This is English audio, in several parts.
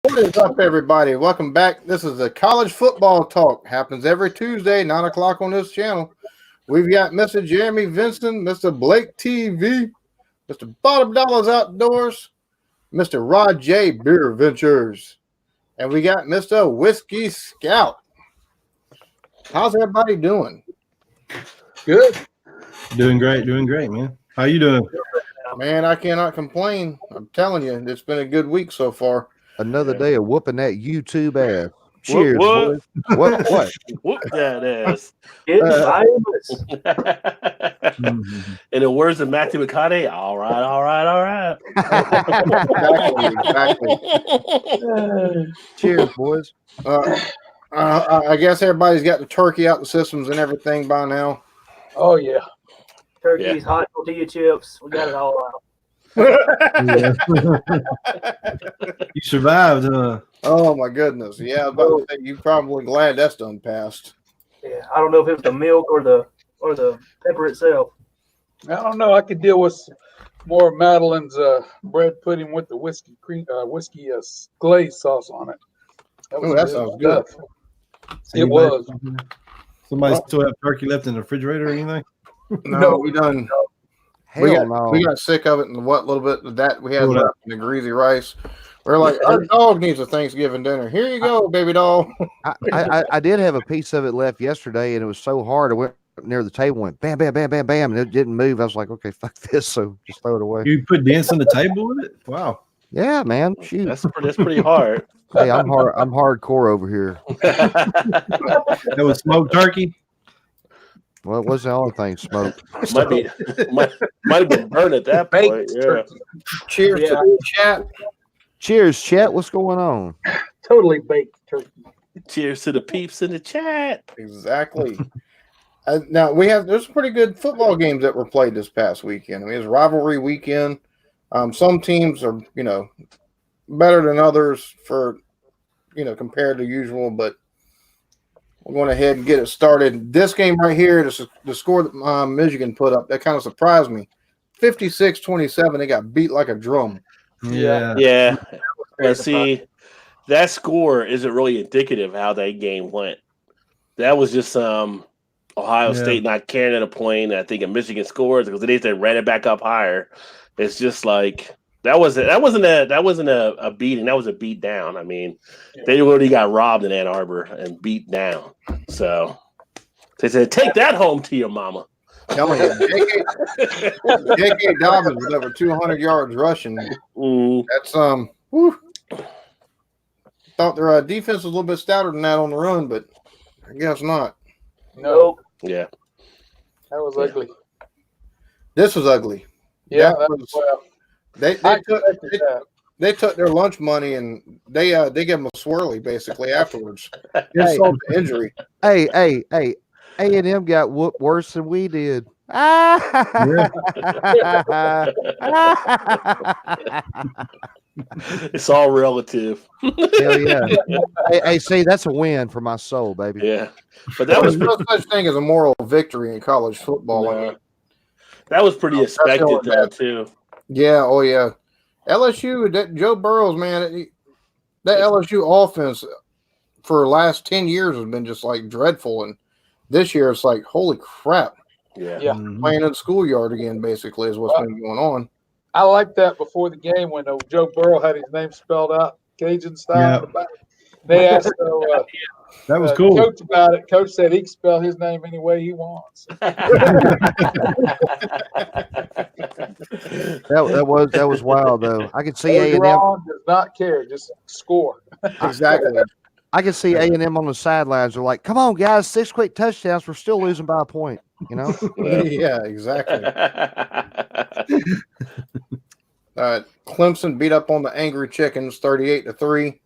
What is up, everybody? Welcome back. This is the College Football Talk. Happens every Tuesday, 9 o'clock on this channel. We've got Mr. Jeremy Vincent, Mr. Blake TV, Mr. Bottom Dollars Outdoors, Mr. Rod J. Beer Ventures, and we got Mr. Whiskey Scout. How's everybody doing? Good. Doing great, man. How you doing? Man, I cannot complain. I'm telling you, it's been a good week so far. Another day of whooping that YouTube ass. Cheers, What? boys. What? Whoop that ass. In the words of Matthew McConaughey, all right. Exactly. Cheers, boys. I guess everybody's got the turkey out the systems and everything by now. Oh yeah. Turkeys, hot tortilla chips. We got it all out. You survived, huh? Oh my goodness! Yeah, I was about to say, you're probably glad that's done passed. Yeah, I don't know if it was the milk or the pepper itself. I don't know. I could deal with more of Madeline's bread pudding with the whiskey glaze sauce on it. Oh, that sounds good. It was. Somebody still have turkey left in the refrigerator or anything? No, we done. Hell no. We got sick of it, and what little bit of that we had left in the greasy rice. We're like, our dog needs a Thanksgiving dinner. Here you go, baby doll. I did have a piece of it left yesterday, and it was so hard. I went near the table, went bam, bam, bam, bam, bam, and it didn't move. I was like, okay, fuck this. So just throw it away. You put dents on the table with it? Wow. Yeah, man. Shoot. That's pretty hard. Hey, I'm hardcore over here. That was smoked turkey? Well, it was the only thing smoked. might have been burned at that point. Baked Yeah. turkey. Cheers to the chat. Cheers, Chet. What's going on? Totally baked turkey. Cheers to the peeps in the chat. Exactly. Now there's pretty good football games that were played this past weekend. I mean, it's rivalry weekend. Some teams are, better than others for, compared to usual, but we're going ahead and get it started. This game right here, the score that Michigan put up, that kind of surprised me. 56-27, they got beat like a drum. Yeah. But see, that score isn't really indicative of how that game went. That was just Ohio State not caring at a point. I think Michigan scores because they ran it back up higher. It's just like that wasn't a beating. That was a beat down. I mean, they already got robbed in Ann Arbor and beat down. So they said, "Take that home to your mama." Telling you, J.K. Dobbins with over 200 yards rushing. That's whew. Thought their defense was a little bit stouter than that on the run, but I guess not. No. Yeah. That was ugly. This was ugly. Yeah. They took their lunch money and they gave them a swirly basically afterwards. Insult to injury. Hey. A&M got whooped worse than we did. It's all relative. Hell yeah. Hey, see, that's a win for my soul, baby. Yeah. But that was no such thing as a moral victory in college football. No. That was pretty expected though, too. Yeah, oh yeah. LSU, that Joe Burrows, man, that LSU offense for the last 10 years has been just like dreadful, and this year it's like, holy crap. Yeah. Playing in the schoolyard again, basically, is what's been going on. I liked that before the game when Joe Burrow had his name spelled out Cajun style. Yeah. They asked that was cool. Coach about it. Coach said he can spell his name any way he wants. that was wild though. I could see A&M does not care, just score. Exactly. I can see A&M on the sidelines. They're like, "Come on, guys, 6 quick touchdowns. We're still losing by a point." Yeah, exactly. Clemson beat up on the Angry Chickens 38-3.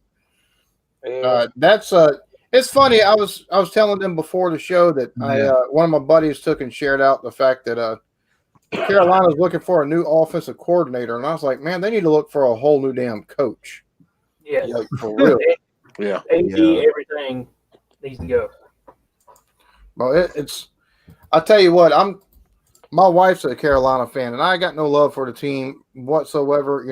That's it's funny. I was telling them before the show that one of my buddies took and shared out the fact that Carolina's looking for a new offensive coordinator, and I was like, man, they need to look for a whole new damn coach. Yeah, like, for real. Yeah, everything needs to go. Well, it's. I tell you what, my wife's a Carolina fan, and I got no love for the team whatsoever.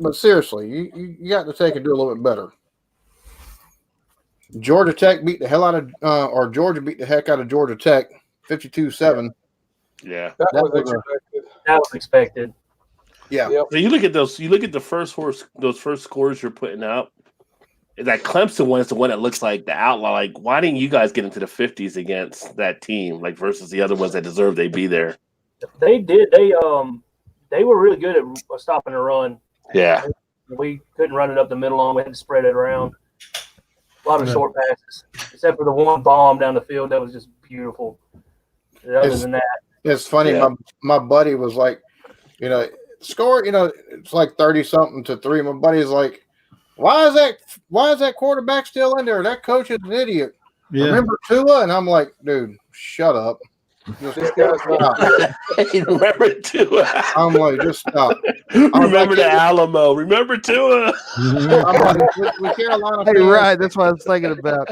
But seriously, you got to take and do a little bit better. Georgia Tech beat the hell out of, or Georgia beat the heck out of Georgia Tech, 52-7. Yeah. That That was was a- expected. That was expected. Yeah. Yep. So you look at those. You look at the those first scores you're putting up. That Clemson one is the one that looks like the outlaw. Like, why didn't you guys get into the 50s against that team? Like versus the other ones that deserve they be there. They did. They were really good at stopping the run. Yeah. We couldn't run it up the middle on. We had to spread it around. A lot of Yeah. short passes, except for the one bomb down the field that was just beautiful. Other It's- than that, It's funny. Yeah. My buddy was like, score, it's like 30-something to 3. My buddy's like, why is that quarterback still in there? That coach is an idiot. Yeah. Remember Tua? And I'm like, dude, shut up. Just This guy's not. Remember Tua. I'm like, just stop. Remember the Alamo. Remember Tua. I'm like, with Carolina Hey, fans, right. That's what I was thinking about.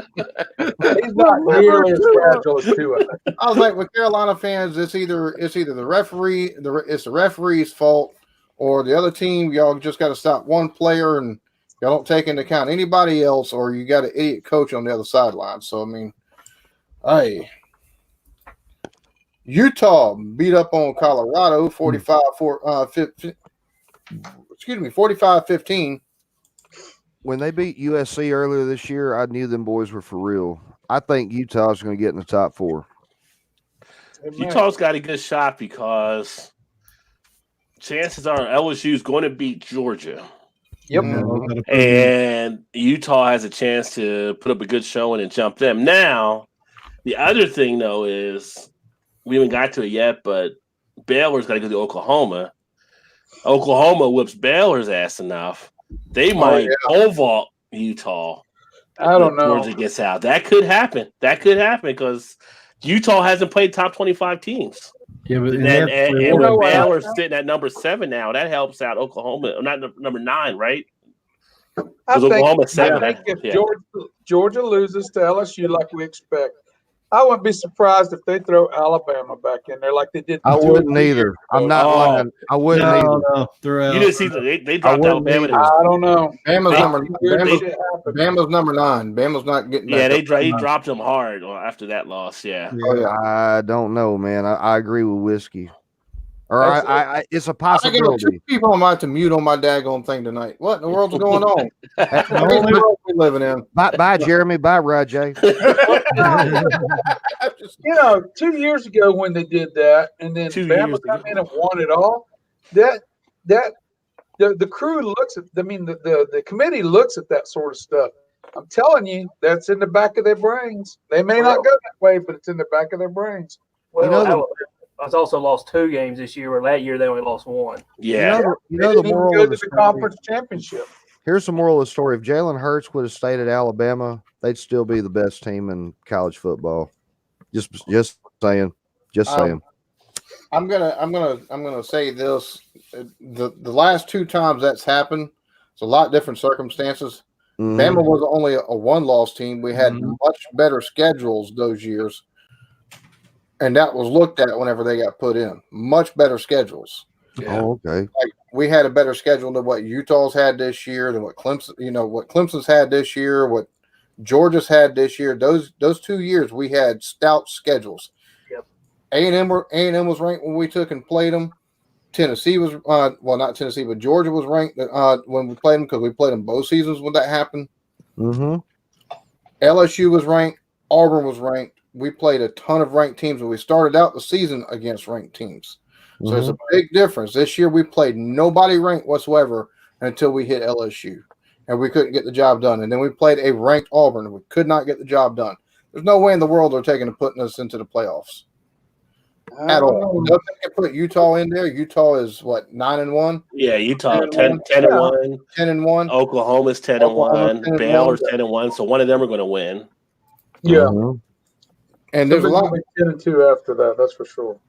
He's not nearly as fragile as Tua. I was like, with Carolina fans, it's either the referee, it's the referee's fault, or the other team. Y'all just got to stop one player, and y'all don't take into account anybody else, or you got an idiot coach on the other sideline. So I mean, hey, Utah beat up on Colorado 45-15. When they beat USC earlier this year, I knew them boys were for real. I think Utah's going to get in the top 4. Amen. Utah's got a good shot because chances are LSU is going to beat Georgia. Yep. And Utah has a chance to put up a good showing and jump them. Now, the other thing, though, is we haven't got to it yet, but Baylor's got to go to Oklahoma. Oklahoma whips Baylor's ass enough. They might pole vault Utah. I don't know. Georgia gets out. That could happen. Because Utah hasn't played top 25 teams. Yeah, but And You know when what? Baylor's sitting at number 7 now, that helps out Oklahoma. Not number 9, right? I Because think, Oklahoma's 7. I think if Yeah. Georgia loses to LSU like we expect, I wouldn't be surprised if they throw Alabama back in there like they did. I 2 wouldn't years either. ago. I'm not Oh. lying. I wouldn't either. No, they're out. You didn't see they dropped wouldn't Alabama. either. I don't know. Bama's Weird number shit happened. Bama's number 9. Bama's not getting Yeah, back up. he dropped them hard after that loss. Yeah. Oh, yeah. I don't know, man. I agree with Whiskey. Or That's- it's a I got 2 possibility. people on my to mute on my daggone thing tonight. What in the world's going on? What Only- world we living in? Bye, Jeremy. Bye, Rajay. You know, 2 years ago when they did that, and then 2 Bama years come ago. in and won it all. The crew looks at. I mean, the committee looks at that sort of stuff. I'm telling you, that's in the back of their brains. They may not go that way, but it's in the back of their brains. well, You know the- Alabama's also lost 2 games this year. Where that year they only lost 1. Yeah. You They know the didn't even moral go of to the the story. conference championship. Here's the moral of the story. If Jalen Hurts would have stayed at Alabama, they'd still be the best team in college football. Just saying. Just saying. I'm gonna say this: the last 2 times that's happened, it's a lot different circumstances. Mhm. Bama was only a 1-loss team. We had much better schedules those years, and that was looked at whenever they got put in. Much better schedules. Oh, okay. Like we had a better schedule than what Utah's had this year, than what Clemson's had this year, what Georgia's had this year. Those 2 years we had stout schedules. Yep. A&M was ranked when we took and played them. Tennessee was not Tennessee, but Georgia was ranked when we played them because we played them both seasons when that happened. Mm-hmm. LSU was ranked. Auburn was ranked. We played a ton of ranked teams, and we started out the season against ranked teams. So there's a big difference. This year we played nobody ranked whatsoever until we hit LSU, and we couldn't get the job done. And then we played a ranked Auburn, and we could not get the job done. There's no way in the world they're taking and putting us into the playoffs at all. They can put Utah in there. Utah is what, 9-1, Yeah, Utah 10-1. 10-1. 10-1. Oklahoma's 10-1. Oklahoma's 10-1. Baylor's 10-1. So one of them are going to win. Yeah, And there's a lot. 10-2 after that. That's for sure.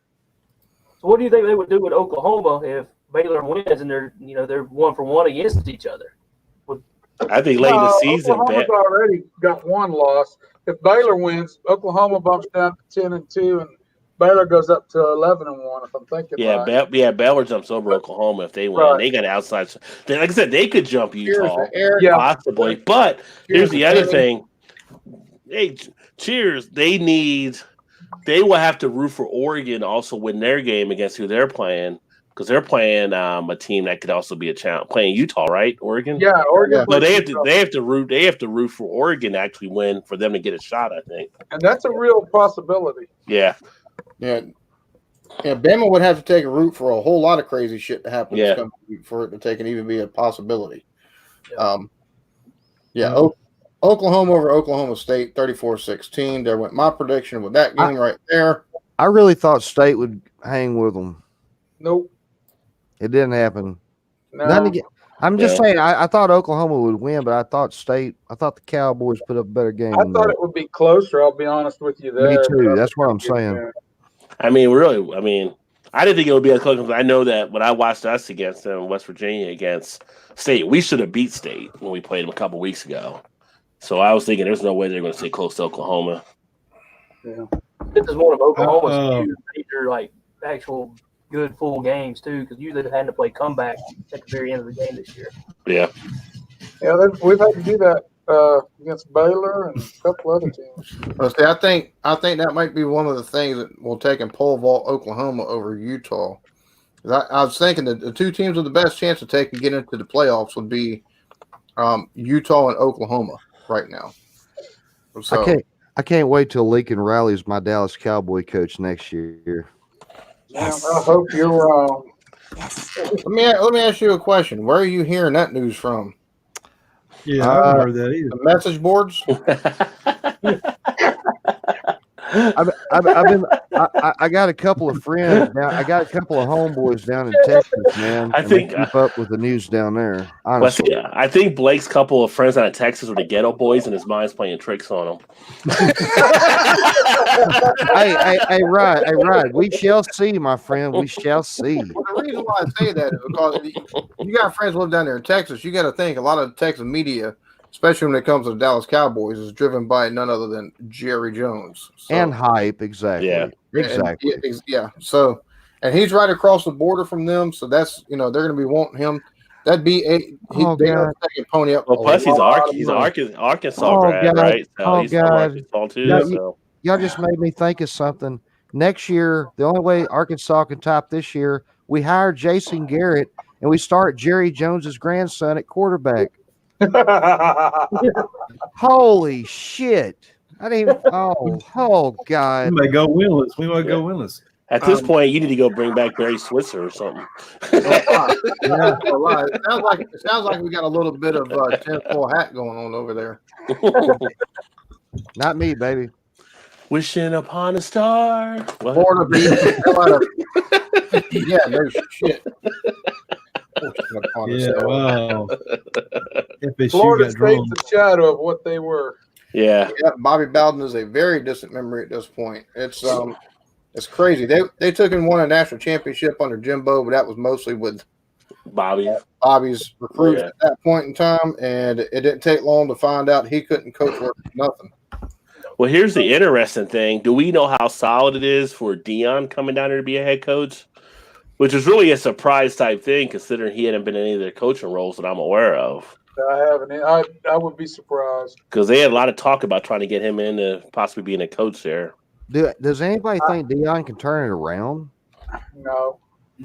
So what do you think they would do with Oklahoma if Baylor wins and they're 1-for-1 against each other? I think late in the season, Oklahoma's already got 1 loss. If Baylor wins, Oklahoma bumps down to 10-2, and Baylor goes up to 11-1, if I'm thinking Yeah, right. Baylor jumps over Oklahoma if they win. Right. They got outside. Like I said, they could jump Utah, Yeah. possibly. But here's the other thing. Hey, cheers. They will have to root for Oregon to also win their game against who they're playing, because they're playing a team that could also be a challenge. Playing Utah, right? Oregon. Yeah, Oregon. Yeah. So they plays have to root for Oregon to actually win for them to get a shot, I think. and that's a real possibility. Yeah. Yeah. Yeah, Bama would have to take a route for a whole lot of crazy shit to happen Yeah. this coming week for it to take and even be a possibility. Yeah. Oklahoma over Oklahoma State, 34-16. There went my prediction with that game right there. I really thought State would hang with them. Nope. It didn't happen. No. Nothing again. I'm just Yeah. saying, I thought Oklahoma would win, but I thought the Cowboys put up a better game. I than thought that. it would be closer. I'll be honest with you there. Me too. but That's what I'm saying. Yeah. I mean, I didn't think it would be as close. I know that when I watched us against them, West Virginia against State, we should have beat State when we played them a couple weeks ago. So I was thinking there's no way they're going to stay close to Oklahoma. Yeah. This is one of Oklahoma's Uh-oh. few major, like, actual good full games, too, because usually they've had to play comeback at the very end of the game this year. Yeah. Yeah, we've had to do that against Baylor and a couple other teams. Well, see, I think that might be one of the things that will take and pole vault Oklahoma over Utah. 'Cause I was thinking that the two teams with the best chance to take and get into the playoffs would be Utah and Oklahoma right now. So I can't wait till Lincoln Riley's my Dallas Cowboy coach next year. I hope you're wrong. let me ask you a question. Where are you hearing that news from? Yeah, I haven't heard that either. The message boards? I got a couple of friends now. I got a couple of homeboys down in Texas, man. I and they think- keep up with the news down there. Well, Honestly, see, I think Blake's couple of friends out of Texas were the Ghetto Boys, and his mind's playing tricks on him. hey, Rod. We shall see, my friend. We shall see. Well, the reason why I say that is because you got friends live down there in Texas. You got to think a lot of the Texas media, especially when it comes to the Dallas Cowboys, is driven by none other than Jerry Jones. So, And hype, exactly. Yeah. Exactly. yeah. So, and he's right across the border from them. So that's they're going to be wanting him. That'd be they're going to take and pony up. Well, a plus he's lot of an money. Arkansas Oh, grad, God. right? So Oh, he's from God. Arkansas too. Yeah, So. Y'all just made me think of something. Next year, the only way Arkansas can top this year, we hire Jason Garrett and we start Jerry Jones's grandson at quarterback. Holy shit. I didn't even, oh We God. might go winless. We might go winless. At this point, you need to go bring back Barry Switzer or something. Yeah. It sounds like we got a little bit of tinfoil hat going on over there. Not me, baby. Wishing upon a star. What? Florida beat the hell out of yeah, no shit. Yeah, wow. FSU Florida got State's drunk. a shadow of what they were. Yeah. Yeah, Bobby Bowden is a very distant memory at this point. It's crazy. They took and won a national championship under Jimbo, but that was mostly with Bobby. Bobby's recruits Yeah. at that point in time, and it didn't take long to find out he couldn't coach worth nothing. Well, here's the interesting thing. Do we know how solid it is for Dion coming down here to be a head coach? Which is really a surprise type thing, considering he hadn't been in any of their coaching roles that I'm aware of. I haven't. I would be surprised. Because they had a lot of talk about trying to get him into possibly being a coach there. Does anybody think Dion can turn it around? No,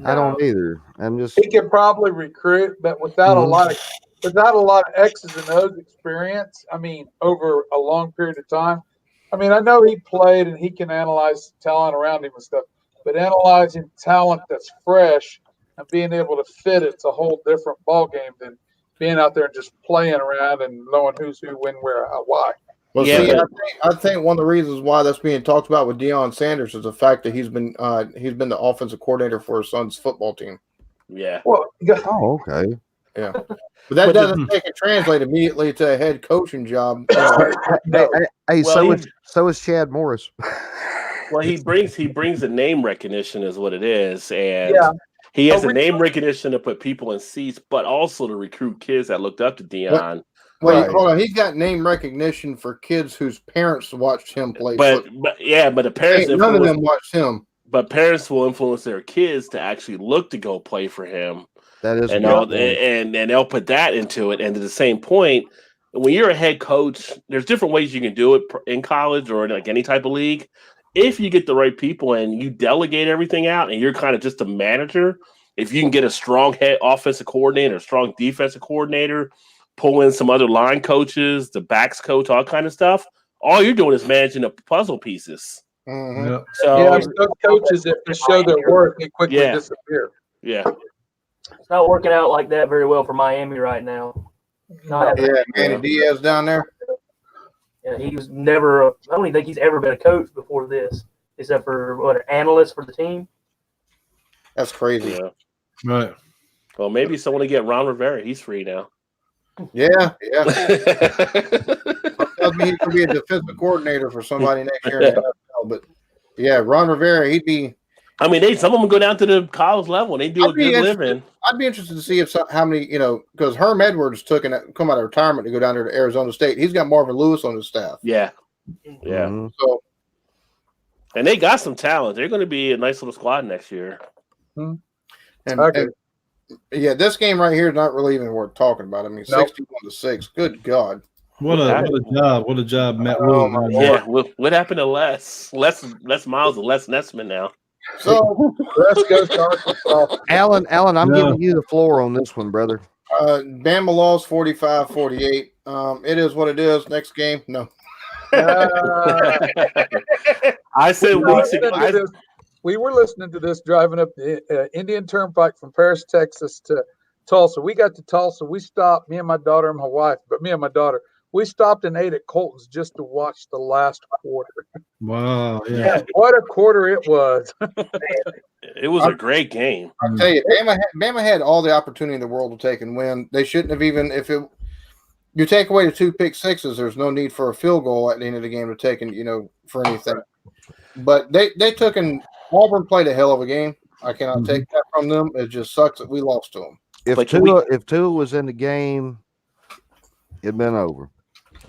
I don't either. I'm just he could probably recruit, but without a lot of X's and O's experience. I mean, over a long period of time. I mean, I know he played and he can analyze talent around him and stuff, but analyzing talent that's fresh and being able to fit it's a whole different ball game than being out there and just playing around and knowing who's who, when, where, how, why. Well, Yeah, see, but- I think one of the reasons why that's being talked about with Deion Sanders is the fact that he's been the offensive coordinator for his son's football team. Yeah. Well, oh, okay. Yeah, but that doesn't take and translate immediately to a head coaching job. Hey, Well, so is Chad Morris. Well, he brings the name recognition is what it is, and Yeah. he has Oh, a name recognition to put people in seats, but also to recruit kids that looked up to Dion Well, Right. hold on. He's got name recognition for kids whose parents watched him play but football. but the parents None of influence, them watched him. but parents will influence their kids to actually look to go play for him, That is a and good all, point. and they'll put that into it. And to the same point, when you're a head coach, there's different ways you can do it in college or in like any type of league. If you get the right people and you delegate everything out, and you're kind of just a manager, if you can get a strong head offensive coordinator, a strong defensive coordinator, pull in some other line coaches, the backs coach, all kind of stuff. All you're doing is managing the puzzle pieces. Mhm. Yeah. So Yeah, some coaches, if they show their worth, they quickly Yeah. disappear. yeah. It's not working out like that very well for Miami right now. Not having- Yeah, Manny Diaz down there. Yeah, he was never. I don't even think he's ever been a coach before this, except for an analyst for the team. That's crazy. Yeah. Right. Well, maybe someone to get Ron Rivera. He's free now. Yeah. Tells me he could be a defensive coordinator for somebody next year in the NFL. But yeah, Ron Rivera, he'd be. I mean, some of them go down to the college level and they do a I'd be good interested- living. I'd be interested to see how many, because Herm Edwards come out of retirement to go down there to Arizona State. He's got Marvin Lewis on his staff. Yeah. Mhm. So And they got some talent. They're going to be a nice little squad next year. and, Okay. and yeah, this game right here is not really even worth talking about. I mean, Nope. 61-6. Good God. What a job. What a job, Matt Oh, Rule. my man. Yeah. What happened to Les Miles and Les Nessman now? So Let's go to Arkansas. Alan, I'm Yeah. giving you the floor on this one, brother. Bama lost 45-48. It is what it is. Next game. No. I said We were weeks listening ago. to this- we were listening to this driving up the Indian Turnpike from Paris, Texas to Tulsa. We got to Tulsa. We stopped, me and my daughter and my wife, but me and my daughter, we stopped and ate at Colton's just to watch the last quarter. Wow. Yeah. What a quarter it was. It was a great game. I tell you, Bama had all the opportunity in the world to take and win. They shouldn't have even. You take away the 2 pick sixes, there's no need for a field goal at the end of the game to take and for anything. But they took and Auburn played a hell of a game. I cannot take that from them. It just sucks that we lost to them. If But can we- Tua, was in the game, it'd been over.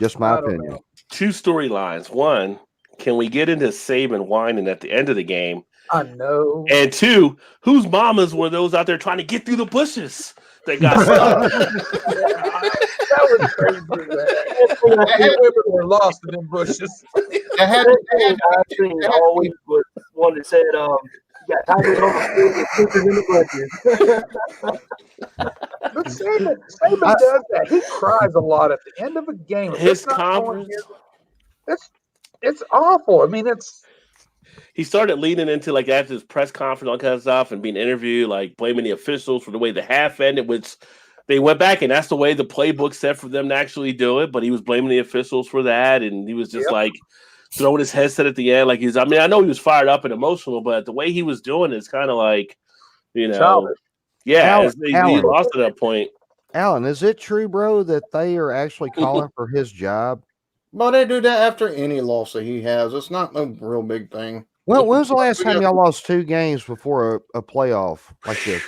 Just my I don't opinion. know. Two storylines. One, can we get into Saban whining at the end of the game? I know. And two, whose mamas were those out there trying to get through the bushes that got stuck? That was crazy. Man. Hey, women were lost in them bushes. They had, I've seen all week was one that said, "You got tigers on the field and sleepers in the bushes." But Saban does that. He cries a lot at the end of a game. If His it's not going conference. his- it's awful. I mean, He started leading into like after his press conference, all kind of stuff, and being interviewed, like blaming the officials for the way the half ended, which they went back and that's the way the playbook said for them to actually do it. But he was blaming the officials for that, and he was just Yep. like throwing his headset at the end, like I mean, I know he was fired up and emotional, but the way he was doing is kind of like, childish. yeah, Alan, he Alan. lost at that point. Alan, is it true, bro, that they are actually calling for his job? well, they do that after any loss that he has. It's not no real big thing. Well, when was the last time y'all lost 2 games before a playoff like this?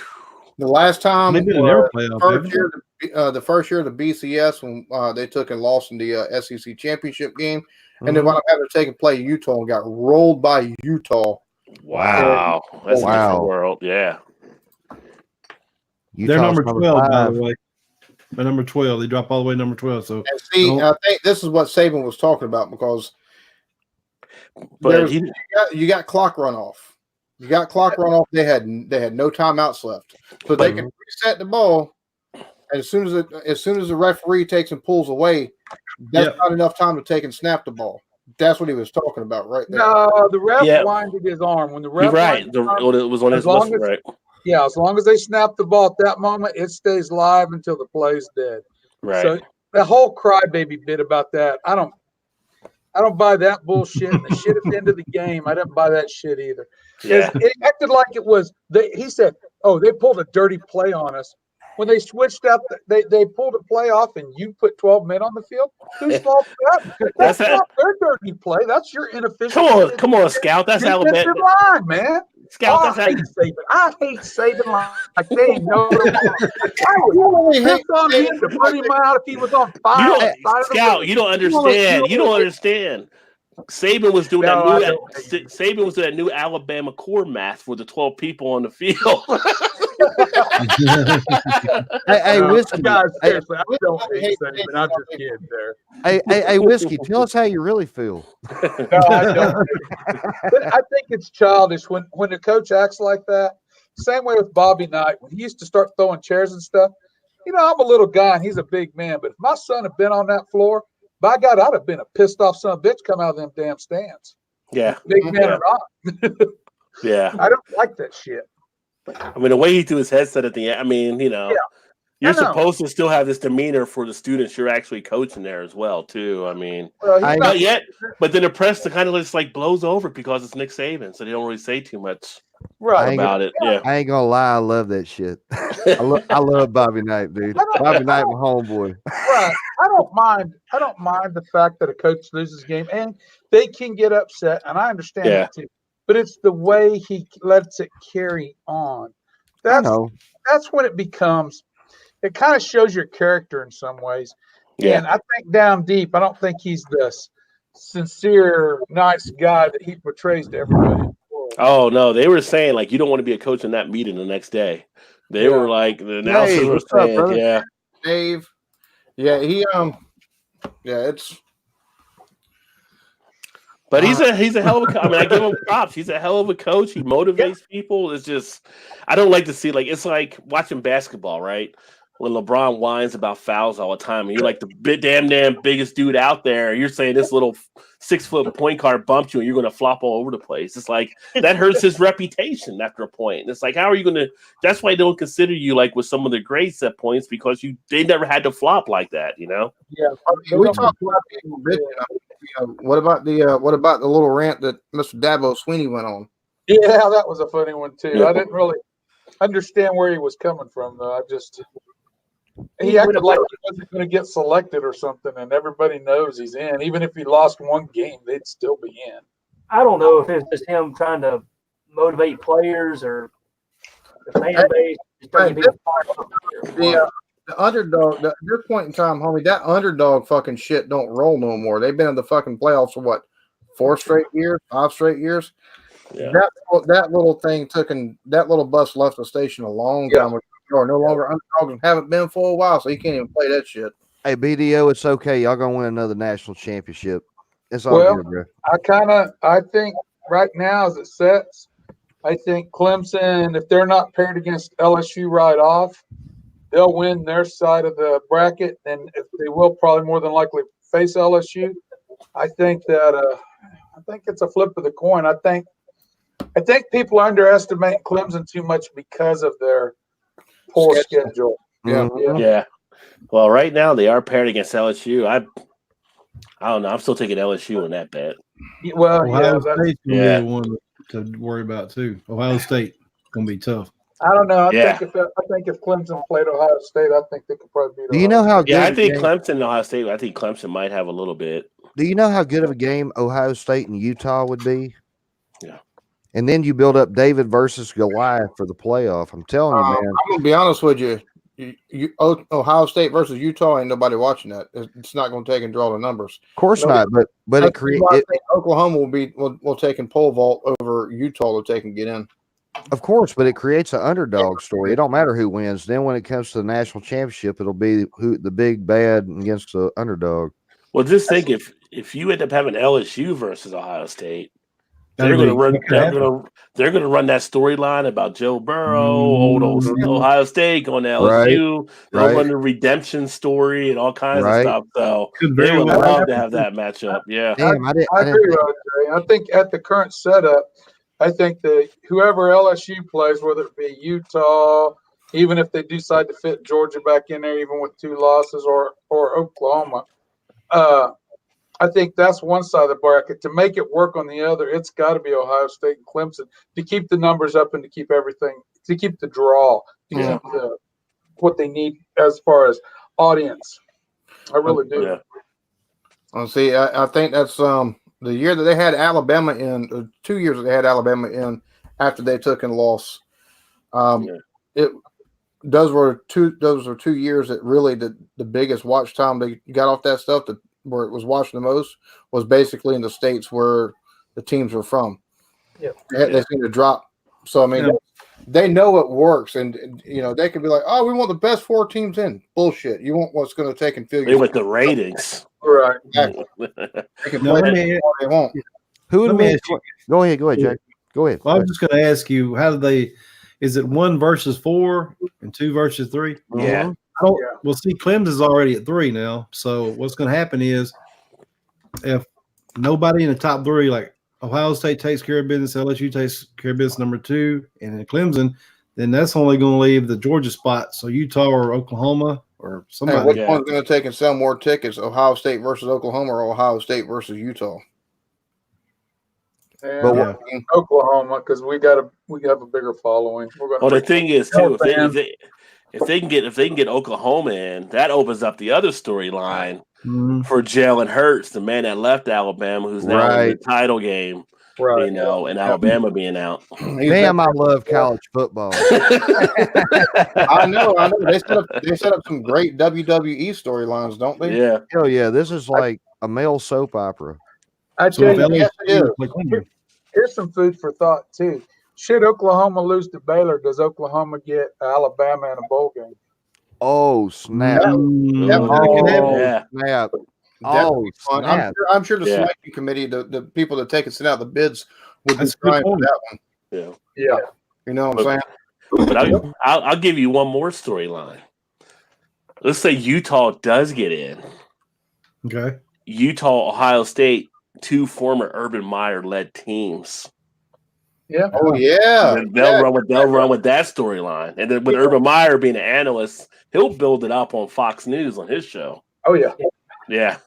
The last time They did an air playoff. first year, the first year of the BCS when they took and lost in the SEC championship game, and they wound up having to take and play Utah and got rolled by Utah. Wow, that's a Wow. different world. Yeah, They're Utah's number 12, by 5. the way. They're number 12. They drop all the way to number 12. So And see, No. I think this is what Saban was talking about because but there's- he, you got clock runoff. You got clock runoff. They had no timeouts left, so they can reset the ball. And as soon as the referee takes and pulls away, that's Yep. not enough time to take and snap the ball. That's what he was talking about right there. No, the ref Yeah. winded his arm. When the you're ref right. winded his arm, It was on his as long list, as- right? yeah, as long as they snap the ball at that moment, it stays live until the play's dead. Right. So the whole crybaby bit about that, I don't buy that bullshit. And the shit at the end of the game, I didn't buy that shit either. Yeah. It acted like it was. He said, "Oh, they pulled a dirty play on us." When they switched up, they pulled a play off, and you put 12 men on the field. Whose fault is that? That's That's not their dirty play. That's your inefficient. Come on, Scout. That's defensive Alabama. line, man. Scout, I that's how hate Saban. I hate Saban like they ain't know. I would really hate piss on him to put him out if he was on fire. you on don't the side of the Scout. road. You don't understand. You don't understand. Saban was doing No, I don't that hate new. Saban was doing that new Alabama core math for the 12 people on the field. Hey, No, Whiskey. guys, Hey, seriously, I don't hate Saban. I'm just kidding there. hey, Whiskey. Tell us how you really feel. No, I don't. But I think it's childish when a coach acts like that. Same way with Bobby Knight when he used to start throwing chairs and stuff. You know, I'm a little guy and he's a big man, but if my son had been on that floor, by God, I'd have been a pissed off son of a bitch come out of them damn stands. Yeah, Big man Yeah. or not. yeah. I don't like that shit. I mean, the way he threw his headset at the end. I mean, you know, Yeah, you're I know. supposed to still have this demeanor for the students you're actually coaching there as well, too. I mean, Well, he's I- not, but then the press kind of just like blows over because it's Nick Saban, so they don't really say too much right. I ain't about it. Yeah, I ain't gonna lie, I love that shit. I love Bobby Knight, dude. Bobby Knight, my homeboy. Right. I don't mind the fact that a coach loses a game and they can get upset, and I understand Yeah. that too. But it's the way he lets it carry on. I know. That's when it becomes. It kind of shows your character in some ways. yeah. And I think down deep, I don't think he's the sincere, nice guy that he portrays to everybody. Oh no, they were saying like you don't want to be a coach in that meeting the next day. They Yeah. were like the announcers Hey, were what's up, saying, brother? yeah, Dave. Yeah, it's but he's a hell of a. I mean, I give him props. He's a hell of a coach. He motivates people. It's just I don't like to see like it's like watching basketball, right? When LeBron whines about fouls all the time, and you're like the damn biggest dude out there. And you're saying this little 6-foot point guard bumped you, and you're going to flop all over the place. It's like that hurts his reputation after a point. And it's like, how are you going to? That's why they don't consider you like with some of the greats at points because they never had to flop like that, you know? Yeah. we talked about people bitching. What about the little rant that Mr. Dabo Sweeney went on? Yeah, that was a funny one too. Yeah. I didn't really understand where he was coming from though. He He acted would've like he wasn't going to get selected or something, and everybody knows he's in. Even if he lost one game, they'd still be in. I don't know if it's just him trying to motivate players or the fan base. Just trying to get people fired up. The underdog. At this point in time, homie, that underdog fucking shit don't roll no more. They've been in the fucking playoffs for what, 5 straight years. Yeah. That little thing that little bus left the station a long time ago. No longer underdogs and haven't been for a while, so you can't even play that shit. Hey, BDO, it's okay. Y'all gonna win another national championship. It's all Well, good, bro. I think right now as it sets, I think Clemson, if they're not paired against LSU right off, they'll win their side of the bracket, and if they will probably more than likely face LSU. I think it's a flip of the coin. I think people underestimate Clemson too much because of their poor schedule. Yeah. Mhm. Yeah. Well, right now they are paired against LSU. I don't know. I'm still taking LSU in that bet. Well, Ohio that's, State's gonna Yeah. be one to worry about too. Ohio State gonna be tough. I don't know. Yeah. I think if Clemson played Ohio State, I think they could probably beat. Do you know how good? Yeah, I of a think game- Clemson and Ohio State. I think Clemson might have a little bit. Do you know how good of a game Ohio State and Utah would be? Yeah. And then you build up David versus Goliath for the playoff. I'm telling you, man. I'm gonna be honest with you. Ohio State versus Utah, ain't nobody watching that. It's not going to take and draw the numbers. Of course No, not, but it That's create why I it, think Oklahoma will take and pole vault over Utah to take and get in. of course, but it creates an underdog story. It don't matter who wins. Then when it comes to the national championship, it'll be who the big bad against the underdog. Well, just think if you end up having LSU versus Ohio State, they're That'd going to be- run. They're going to run that storyline about Joe Burrow, old Ohio State going to LSU. They'll right. run the redemption story and all kinds Right. of stuff. So Could they very would well love happen. to have that matchup. Yeah. Damn, I I didn't agree, think- Roger. I think at the current setup, I think that whoever LSU plays, whether it be Utah, even if they decide to fit Georgia back in there, even with 2 losses, or Oklahoma, I think that's one side of the bracket. To make it work on the other, it's got to be Ohio State and Clemson to keep the numbers up and to keep everything, to keep the draw, to Yeah. keep what they need as far as audience. I really do. Yeah. See, I think that's the year that they had Alabama in, 2 years that they had Alabama in. after they took and lost. Yeah. Those were 2 years that really the biggest watch time they got off that stuff where it was watched the most was basically in the states where the teams were from. Yeah. They seem to drop. So I mean, they know it works, and they could be like, "Oh, we want the best 4 teams in." Bullshit. You want what's going to take and fill They you with the ratings. Right. Exactly. They can No, play let me- all they want. Who Let would me win? ask you- Go ahead, Jack. Go ahead. Well, I was just going to ask you, how do they? Is it 1 versus 4 and 2 versus 3? Yeah. Well, see, Clemson's already at 3 now. So what's going to happen is, if nobody in the top 3, like Ohio State takes care of business, LSU takes care of business number 2, and then Clemson, then that's only going to leave the Georgia spot. So Utah or Oklahoma or And somebody. which Yeah. one's going to take and sell more tickets? Ohio State versus Oklahoma or Ohio State versus Utah? And But Yeah. Oklahoma, because we have a bigger following. We're Well, gonna the thing is too, fans. if they can get Oklahoma in, that opens up the other storyline Mhm. for Jalen Hurts, the man that left Alabama, who's now in the Right. title game. right. And Alabama being out. Damn, I love college football. I know. They set up some great WWE storylines, don't they? Yeah. Hell yeah, this is like a male soap opera. I So tell if you, yes, it is. LSU like Clemson, here's some food for thought too. Should Oklahoma lose to Baylor, does Oklahoma get Alabama in a bowl game? Oh snap! mm, Yeah. that can happen. Oh Yeah. snap! That Oh would be fun. snap! I'm sure the Yeah. selection committee, the people that take and send out the bids, would be That's a good trying for point. that one. Yeah. Yeah. You know what I'm saying? But I'll give you one more storyline. Let's say Utah does get in. Okay. Utah, Ohio State, 2 former Urban Meyer led teams. Yeah. Oh yeah. And they'll run with that storyline. And then with Urban Meyer being an analyst, he'll build it up on Fox News on his show. Oh yeah. Yeah.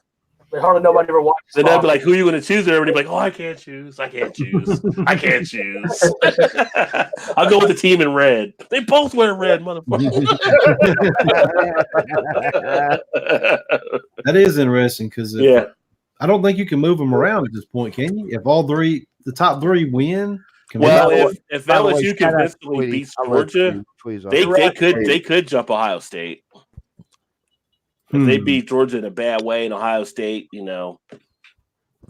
But hardly nobody ever watches. Then they'll be Fox. like, who are you going to choose? Everybody be like, oh, I can't choose. I can't choose. I can't choose. I'll go with the team in red. They both wear red, motherfucker. That is interesting because Yeah. I don't think you can move them around at this point, can you? If all the top 3 win, can Well, they- if By the way, LSU shout out to convincingly Tweety. beats I love Georgia, Tweety's they awesome. could jump Ohio State. If they Hmm. beat Georgia in a bad way in Ohio State, they're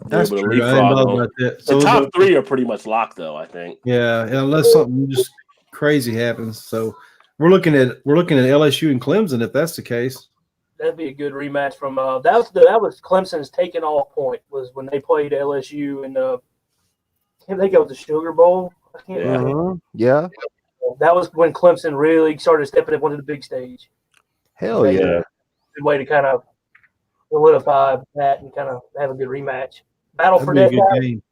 That's able to true. I didn't leapfrog know them. about that. The So top 3 are pretty much locked, though. I think. yeah, unless something just crazy happens. So we're looking at LSU and Clemson if that's the case. That'd be a good rematch from that was Clemson's taking off point was when they played LSU in the I can't think it was the Sugar Bowl. I can't Yeah. remember. Mhm. Yeah. That was when Clemson really started stepping up onto the big stage. Hell yeah. Yeah. Good way to kind of solidify that and kind of have a good rematch. Battle for That'd be that a good guy. game.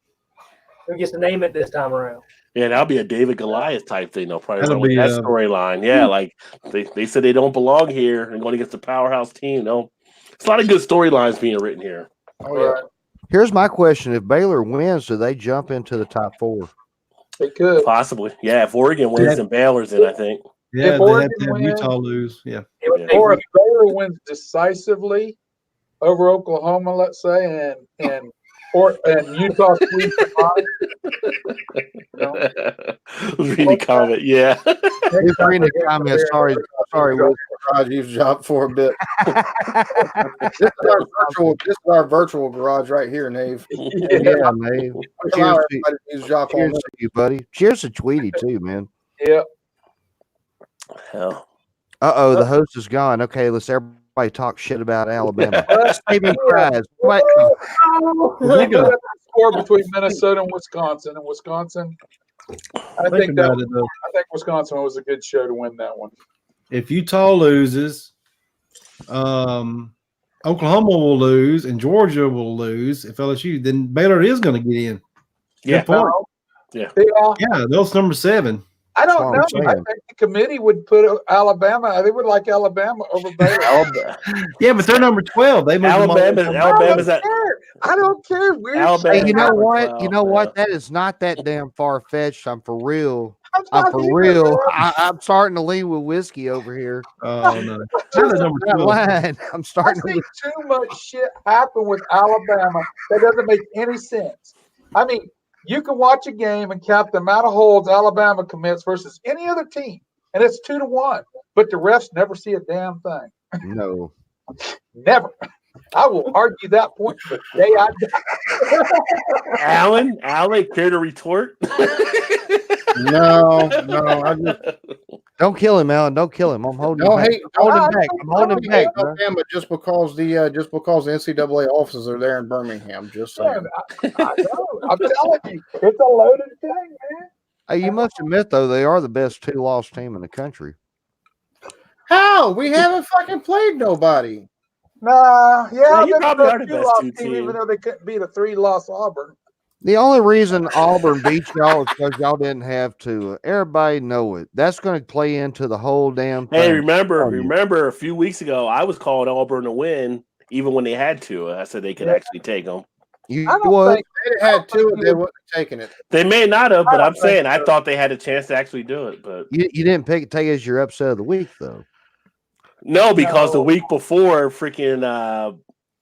Who gets to name it this time around? Yeah, that'll be a David Goliath type thing. They'll probably That'll run with be, that storyline. Yeah, like they said they don't belong here and going against the powerhouse team. No, it's a lot of good storylines being written here. Oh yeah. Here's my question: if Baylor wins, do they jump into the top 4? They could. Possibly. Yeah, if Oregon wins and Baylor's in, I think. Yeah, If they have Oregon to have wins- Utah lose. Yeah. It would Yeah. take Or if Baylor wins decisively over Oklahoma, let's say, and Utah sweeps them on, Read the comment. Yeah. Just reading the comments. Sorry, Will. Raji's job for a bit. This is our virtual garage right here, Nave. Yeah, man. We Cheers allow to- everybody to use job Cheers on to you, buddy. Cheers to Tweety too, man. Yeah. Hell. The host is gone. Okay, let's everybody talk shit about Alabama. Saving prize. Wait, Score between Minnesota and Wisconsin. I think about it, though. Wisconsin was a good show to win that one. If Utah loses, Oklahoma will lose and Georgia will lose. If LSU, then Baylor is going to get in. Yeah. Good point. Yeah. Yeah, those number 7. I don't That's what know. I'm I think the committee would put Alabama. They would like Alabama over Baylor. Yeah, but they're number 12. They moved them all- Alabama's at I don't care. We're Alabama. hey, you know Wow. what? You know Yeah. what? That is not that damn far fetched. I'm for real. I'm I'm not for either, real. man. I'm starting to lean with whiskey over here. Oh, no. They're the number That 12. line. I'm I starting to. see too much shit happen with Alabama that doesn't make any sense. I mean, You can watch a game and count the amount of holds Alabama commits versus any other team, and it's 2-1. But the refs never see a damn thing. No. Never. I will argue that point the day I die. Alan, care to retort? No, I just Don't kill him, Alan. Don't kill him. I'm holding don't him back. hate. I'm holding him back. I'm holding him Don't hate back, bro. Alabama just because the NCAA offices are there in Birmingham. Just saying. I know. I'm telling you, it's a loaded thing, man. Hey, you must admit though, they are the best 2-loss team in the country. How? We haven't fucking played nobody. Nah, yeah, you they're probably the are the best two-loss two team, team. even though they couldn't beat a 3-loss Auburn. The only reason Auburn beat y'all is because y'all didn't have to. Everybody know it. That's going to play into the whole damn thing. Hey, remember a few weeks ago, I was calling Auburn to win, even when they had to. I said they could actually take them. You I don't would. think If they had two, they wouldn't have taken it. They may not have, but I I'm don't saying think I so. thought they had a chance to actually do it. But You didn't take it as your upset of the week though. no, because the No. week before, freaking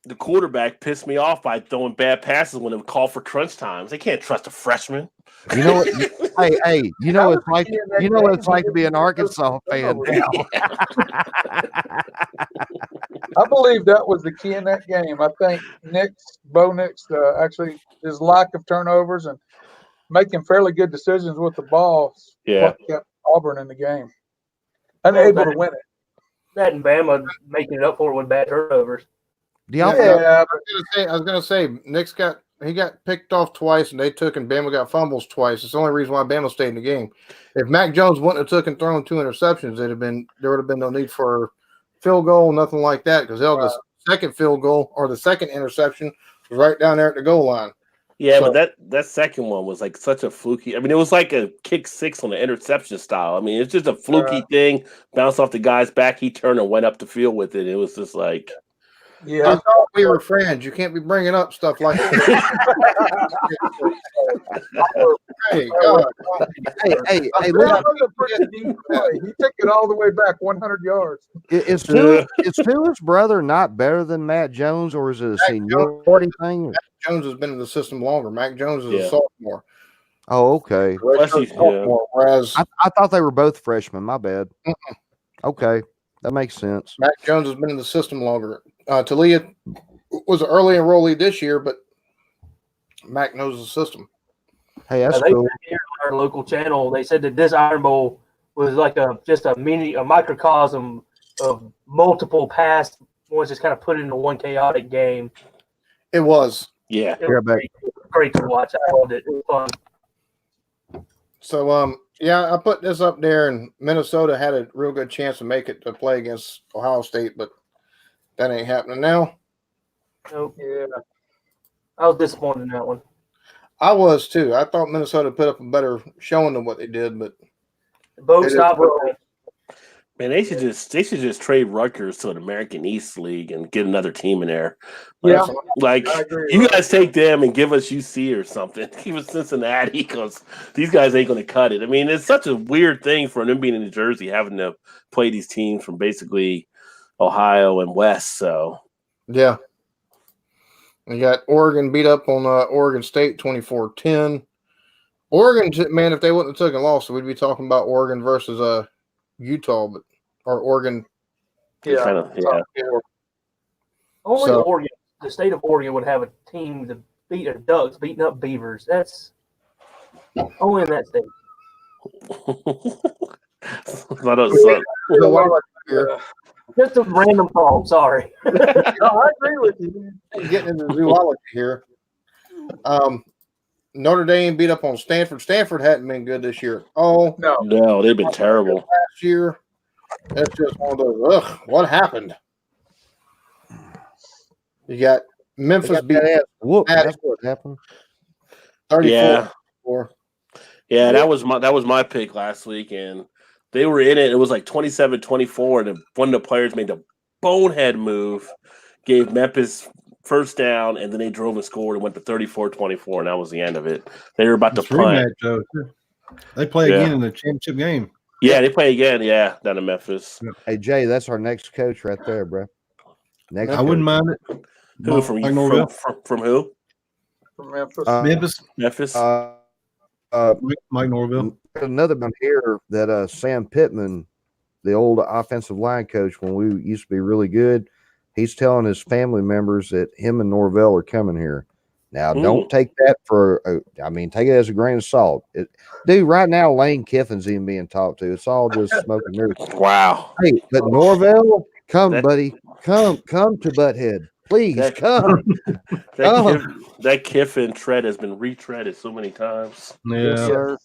the quarterback pissed me off by throwing bad passes when it called for crunch times. They can't trust a freshman. You know what? hey, you know what it's like. You know what it's like to be an Arkansas fan now. I believe that was the key in that game. I think Bo Nix, actually his lack of turnovers and making fairly good decisions with the ball Yeah. what kept Auburn in the game and able to win it. That and Bama making it up for it with bad turnovers. Do y'all Yeah, I was gonna say Nick's got picked off twice, and they took, and Bama got fumbles twice. It's the only reason why Bama stayed in the game. If Mac Jones wouldn't have took and thrown 2 interceptions, there would have been no need for field goal, nothing like that, because the second field goal or the second interception was right down there at the goal line. Yeah, So- but that second one was like such a fluky. I mean, it was like a kick six on the interception style. I mean, it's just a fluky thing. Bounced off the guy's back. He turned and went up the field with it. It was just like, I yeah. thought we were friends. You can't be bringing up stuff like that. Hey, God. hey, That look, was a pretty deep play. He took it all the way back 100 yards. is Tua's brother not better than Matt Jones, or is it a seniority thing? Jones has been in the system longer. Mac Jones is Yeah. a sophomore. Oh, okay. Especially- Sophomore, whereas I thought they were both freshmen. My bad. Okay, that makes sense. Mac Jones has been in the system longer. Talia was an early enrollee this year, but Mac knows the system. Hey, that's They cool. said here on our local channel, they said that this Iron Bowl was like a microcosm of multiple past ones, just kind of put into one chaotic game. It was. yeah. It Yeah, was great to watch. I loved it. It was fun. So, yeah, I put this up there, and Minnesota had a real good chance to make it to play against Ohio State, but that ain't happening now. So Yeah. I was disappointed in that one. I was too. I thought Minnesota put up a better showing than what they did, but Bo It is Stop well. Man, they should just trade Rutgers to an American East League and get another team in there. Yeah. Like I agree. you guys take them and give us UC or something. Give us Cincinnati because these guys ain't going to cut it. I mean, it's such a weird thing for them being in New Jersey having to play these teams from basically Ohio and West. So yeah. You got Oregon beat up on Oregon State 24-10. Oregon, man, if they wouldn't have taken a loss, we'd be talking about Oregon versus Utah, or Oregon. Yeah. kind of Only So- Oregon, the state of Oregon, would have a team to beat a Ducks beating up Beavers. That's only in that state. Not a- So why like here, Just a random thought. I'm sorry. No, I agree with you. getting into zoology here. Notre Dame beat up on Stanford. Stanford hadn't been good this year. Oh, No. no, they've been terrible. last year. That's just one of those. Ugh, what happened? You got Memphis beat Whoop, Matt- that's what happened. 34. Yeah, that was my pick last week, and they were in it. It was like 27-24, and one of the players made the bonehead move, gave Memphis first down, and then they drove and scored and went to 34-24, and that was the end of it. They were about to It's punt. rematch, though, too. They play Yeah. again in the championship game. Yeah, they play again. Yeah, down in Memphis. Hey Jay, that's our next coach right there, bro. Next I wouldn't coach. mind it. Who from Like Norvell. from who? from Memphis. Memphis, Memphis. Mike Norville. Another one here that Sam Pittman, the old offensive line coach when we used to be really good, he's telling his family members that him and Norvell are coming here. Now, don't take that take it as a grain of salt. Dude, right now, Lane Kiffin's even being talked to. It's all just smoke and mirrors. Wow. Hey, but Norvell, come, That- buddy. Come to Butthead. Please come. That Kiffin tread has been retreaded so many times. Yeah. Sir.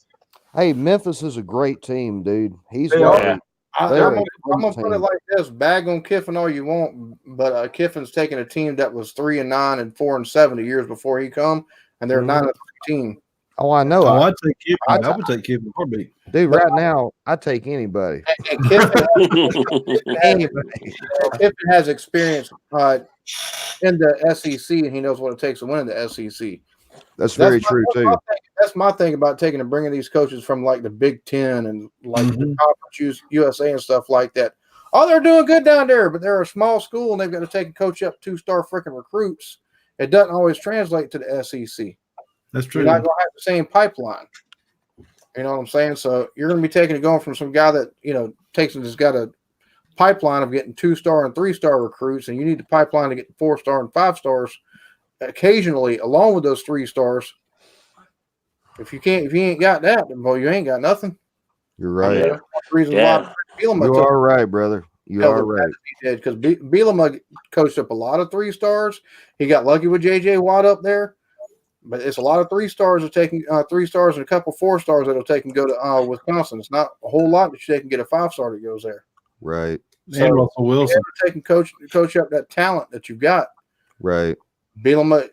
Hey, Memphis is a great team, dude. He's They got are. a- I'm They're gonna a great put it team. like this: bag on Kiffin all you want, but Kiffin's taking a team that was 3-9 and 4-7 the years before he come, and they're 9-3 team. Oh, I know. Oh, I'd take Kiffin. I- I would take Kiffin. Heartbeat. Dude, right now, I take anybody. And Kiffin, Anybody. Kiffin has experience in the SEC, and he knows what it takes to win in the SEC. That's very true, too. That's my thing about taking and bringing these coaches from like the Big Ten and like the Conference USA and stuff like that. Oh, they're doing good down there, but they're a small school and they've got to take and coach up 2-star freaking recruits. It doesn't always translate to the SEC. That's true. You're not going to have the same pipeline. You know what I'm saying? So you're going to be taking and going from some guy that, takes and has got a pipeline of getting 2-star and 3-star recruits, and you need the pipeline to get 4-star and 5 stars occasionally along with those 3 stars. If you ain't got that, then boy, you ain't got nothing. You're right. Yeah. Reason Yeah. why Bielema You took are right, brother. You hell are of a right. he did because Bielema coached up a lot of 3 stars. He got lucky with JJ Watt up there, but it's a lot of 3 stars are taking 3 stars and a couple 4 stars that'll take and go to Wisconsin. It's not a whole lot that you can get a 5-star that goes there. Right. And Russell Wilson. Take and coach up that talent that you've got. Right. Bielema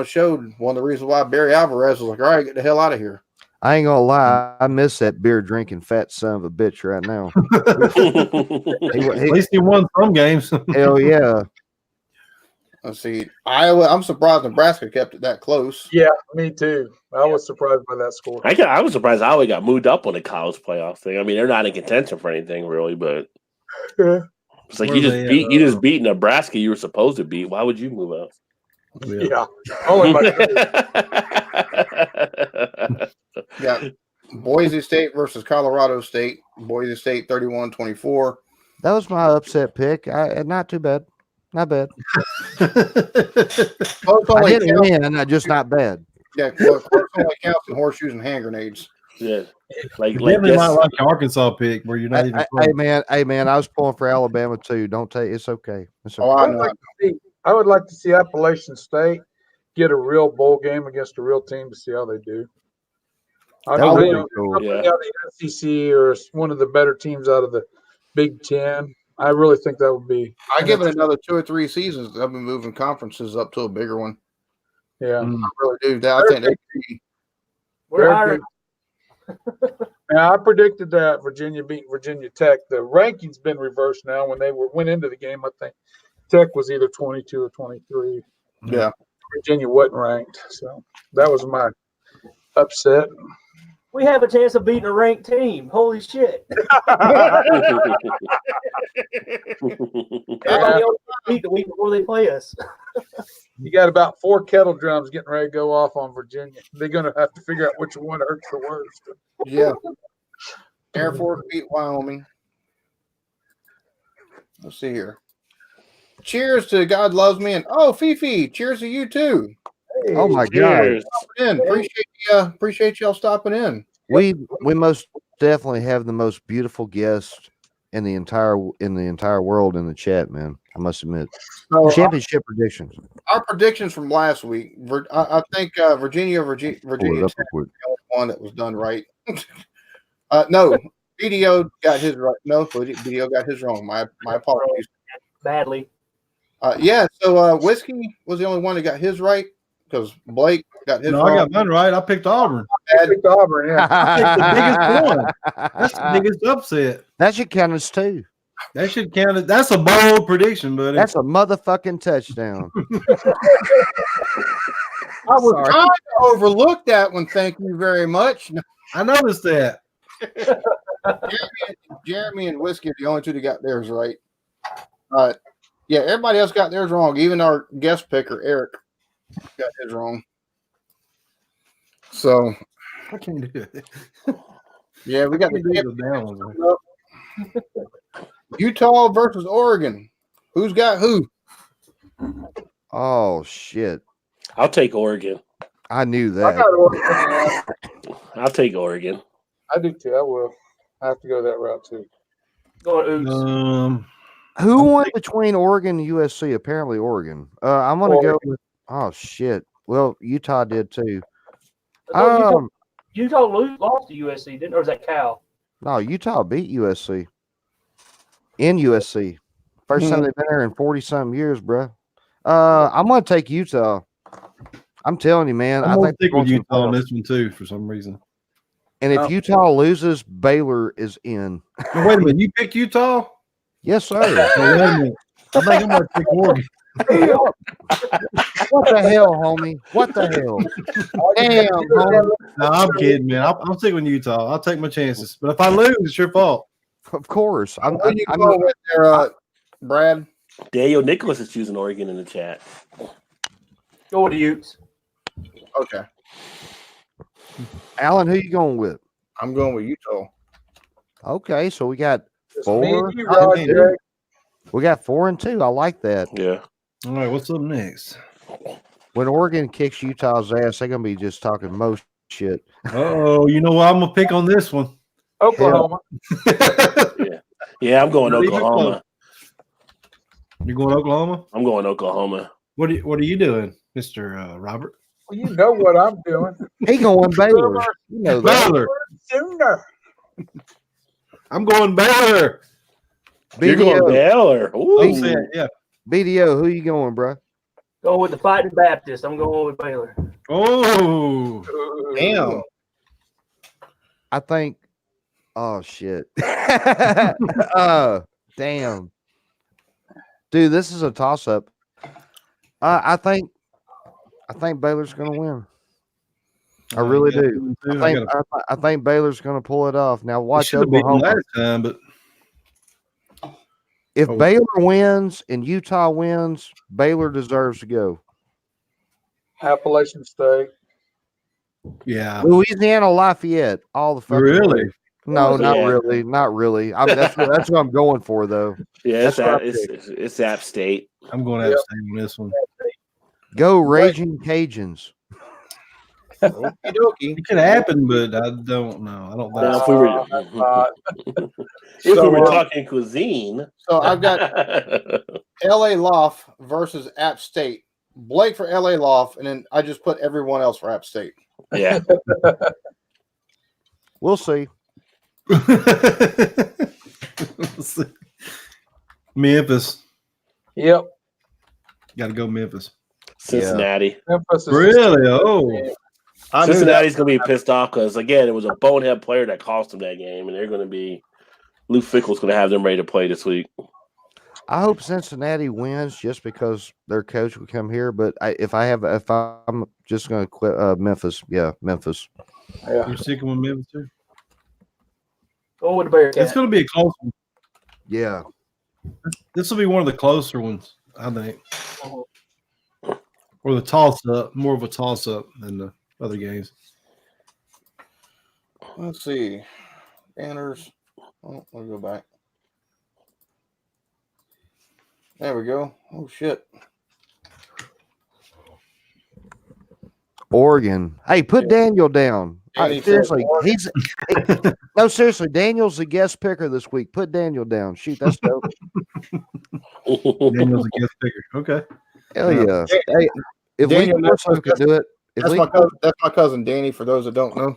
showed one of the reasons why Barry Alvarez was like, all right, get the hell out of here. I ain't gonna lie, I miss that beer drinking fat son of a bitch right now. At least he won some games. Hell yeah. Let's see. Iowa, I'm surprised Nebraska kept it that close. Yeah, me too. I was surprised by that score. I was surprised Iowa got moved up on the college playoff thing. I mean, they're not in contention for anything really, but Yeah. it's like Where you just beat Nebraska. You were supposed to beat. Why would you move up? Yeah. Only by Got Boise State versus Colorado State. Boise State 31-24. That was my upset pick. Not too bad. Not bad. Close I only didn't counts, win, just not bad. close only counts in horseshoes and hand grenades. Yeah, like Definitely this. might like your Arkansas pick where you're not even. Hey man, I was pulling for Alabama too. Don't take it's okay. It's okay. Oh, I know. I would like to see Appalachian State get a real bowl game against a real team to see how they do. That would be Out cool. Yeah. the SEC or one of the better teams out of the Big Ten. I really think that would be. I give it another 2 or 3 seasons. They'll be moving conferences up to a bigger one. Yeah. I really do. I think they could be. We're hiring. Now, I predicted that Virginia beat Virginia Tech. The ranking's been reversed now. When they went into the game, I think Tech was either 22 or 23. Yeah. Virginia wasn't ranked, so that was my upset. We have a chance of beating a ranked team. Holy shit. Everybody else beat the week before they play us. You got about 4 kettle drums getting ready to go off on Virginia. They're going to have to figure out which one hurts the worst. Yeah. Air Force beat Wyoming. Let's see here. Cheers to God Loves Me. And Fifi, cheers to you too. Oh my god. Cheers. Appreciate y'all stopping in. We most definitely have the most beautiful guest in the entire world in the chat, man. I must admit. So Championship predictions. our predictions from last week. I think Virginia Pull it Tech up real quick. was the only one that was done right. No, BDO got his right. No, BDO got his wrong. My apologies. Badly. So Whiskey was the only one that got his right because Blake got his No, wrong. I got mine right. I picked Auburn. I picked Auburn, yeah. I picked the biggest one. That's the biggest upset. That should count as 2. That should count. That's a bold prediction, buddy. That's a motherfucking touchdown. I was Sorry. trying to overlook that one. Thank you very much. I noticed that. Jeremy and Whiskey are the only two that got theirs right. Everybody else got theirs wrong. Even our guest picker, Eric, got his wrong. So I can't do it. yeah, we got I can't do the the down one. Utah versus Oregon. Who's got who? Oh shit! I'll take Oregon. I knew I that. got Oregon. Yeah, I'll take Oregon. I do too. I will. I have to go that route too. Going Oogs. Who won between Oregon and USC? Apparently Oregon. I'm gonna go with. Oh shit! Well, Utah did too. I thought Utah lost to USC, didn't? Or was that Cal? No, Utah beat USC. In USC, first time they've been there in 40-something years, bro. I'm gonna take Utah. I'm telling you, man. I'm I gonna think stick they're with going to the Utah on playoffs. this one too for some reason. And if Utah loses, Baylor is in. Now, wait a minute, you picked Utah? Yes, sir. Oh, wait a minute. I think I'm gonna pick Oregon. What the hell, homie? What the hell? Damn, homie. No, I'm kidding, man. I'm sticking with Utah. I'll take my chances. But if I lose, it's your fault. Of course. I'm Who you go with there, Brad? Daniel Nicholas is choosing Oregon in the chat. Go with the Utes. Okay, Alan, who you going with? I'm going with Utah. Okay, so we got It's Four. me and you, Rod, I mean, Jake. 4 and 2. I like that. Yeah. All right, what's up next? When Oregon kicks Utah's ass, they're gonna be just talking most shit. Oh, you know what? I'm gonna pick on this one. Oklahoma. Yeah, I'm going Not even Oklahoma. You're going Oklahoma? I'm going Oklahoma. What are you doing, Mr. Robert? Well, you know what I'm doing. He going Baylor. You know that. Baylor. Sooner. I'm going Baylor. You're going BDO, Baylor. I'm Ooh. saying, yeah. BDO, who you going, bro? Go with the Fighting Baptist. I'm going with Baylor. Oh, Damn. I think. Oh shit. Damn. Dude, this is a toss-up. I think Baylor's gonna win. I really do. I think Baylor's gonna pull it off. Now watch should have beaten Oklahoma. last time, but If Baylor wins and Utah wins, Baylor deserves to go. Appalachian State. yeah. Louisiana Lafayette, all the fucking Really? No, not Yeah. really, not really. That's what I'm going for though. Yeah, That's what I it's App State. I'm going to have to stay on this one. Go Raging Cajuns. Okie dokie. It could happen, but I don't know. I don't think Now, so. if we were, if So, we were talking cuisine, So I've got LA Loft versus App State. Blake for LA Loft, and then I just put everyone else for App State. yeah, We'll see. Memphis. Yep. Got to go Memphis. Cincinnati. Memphis is Really? Oh, I knew that. Cincinnati's going to be pissed off because, again, it was a bonehead player that cost them that game, and they're going to be – Lou Fickle's going to have them ready to play this week. I hope Cincinnati wins just because their coach would come here. But if I'm just going to quit Memphis, yeah, Memphis. Yeah. you're sticking with Memphis too? Go with the Bearcats. It's going to be a close one. Yeah, This will be one of the closer ones, I think. Or the toss-up, more of a toss-up than the other games. Let's see. Banners. Oh, let me go back. There we go. Oh, shit. Oregon. Hey, put Daniel down. Danny Seriously, said no, seriously. Daniel's the guest picker this week. Put Daniel down. Shoot, that's dope. Daniel's a guest picker. Okay. Hell Yeah. yeah. Hey, if Daniel, Lee Corso could do it, if That's Lee, that's my cousin Danny, for those that don't know.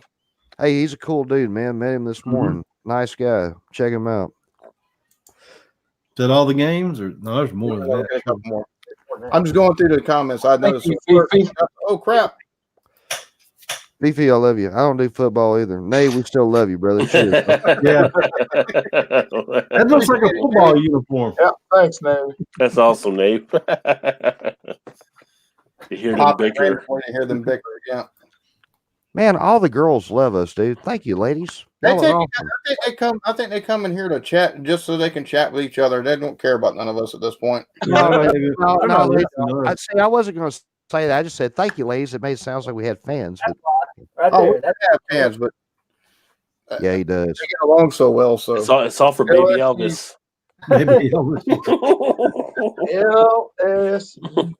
hey, he's a cool dude, man. Met him this morning. Nice guy. Check him out. Is that all the games? Or no, there's more than Okay, a that. couple more. I'm just going through the comments. I noticed. you, Fifi. Oh, crap. Fifi, I love you. I don't do football either. Nay, we still love you, brother. Cheers. Yeah. That looks like a football uniform. Yeah. Thanks, Navy. That's awesome, Nate. You hear them Pop it bicker. right before you hear them bicker. Yeah. Man, all the girls love us, dude. Thank you, ladies. Y'all are awesome. I think they come in here to chat just so they can chat with each other. They don't care about none of us at this point. No, They're they not don't. listening to us. I wasn't going to say that. I just said thank you, ladies. It made it sound like we had fans, but Right Oh, there. we That's have fans, but yeah, he does. they get along so well. So It's all for baby LSU. Elvis. Maybe LSU.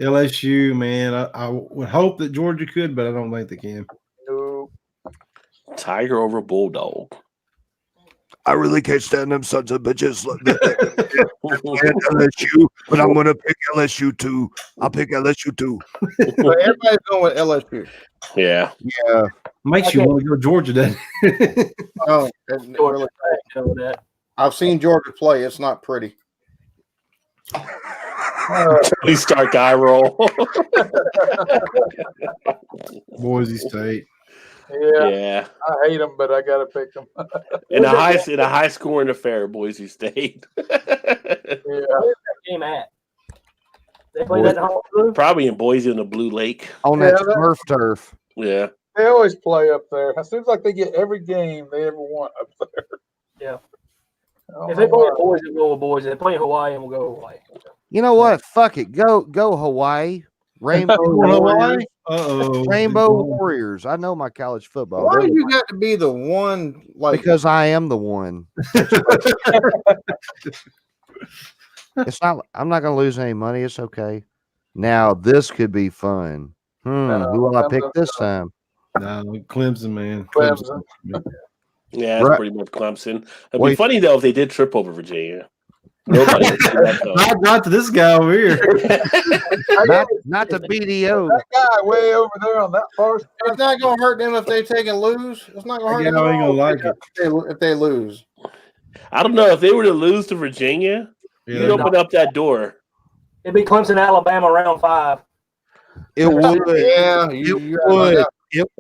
LSU, man. I would hope that Georgia could, but I don't think they can. No. Tiger over Bulldog. I really can't stand them sons of bitches. LSU, but I'm going to pick LSU too. I'll pick LSU too. but everybody's going with LSU. Yeah. Yeah. Makes you Okay. want to go Georgia, doesn't it? No, it Georgia. really, I know that. I've seen Georgia play. It's not pretty. Please start guy roll. Boise State. Yeah, Yeah. I hate them, but I got to pick them. In a high scoring affair, Boise State. Yeah. Where's that game at? They play that in Honolulu? Probably in Boise in the Blue Lake. On Yeah, that that- Smurf turf. Yeah. They always play up there. It seems like they get every game they ever want up there. Yeah. I don't If they know play in why. Boise, we'll go with Boise. If they play in Hawaii, we'll go Hawaii. You know what? Fuck it. Go Hawaii. Rainbow Warriors. Uh-oh. Rainbow Warriors. I know my college football. Why They're- you got to be the one? Like because I am the one. It's not. I'm not going to lose any money. It's okay. Now this could be fun. No, Who will I pick no. this time? No, Clemson, man. Clemson. Yeah, it's Right. pretty much Clemson. It'd be Wait. funny though if they did trip over Virginia. Nobody would see that, though. Not to this guy over here. Not the BDO. That guy way over there on that far side. it's not going to hurt them if they take and lose. It's not going to hurt Yeah, them I at ain't all gonna like it. if they lose. I don't know if they were to lose to Virginia, Yeah, you'd open up that door. It'd be Clemson, Alabama, round 5. It would. Yeah, It you would.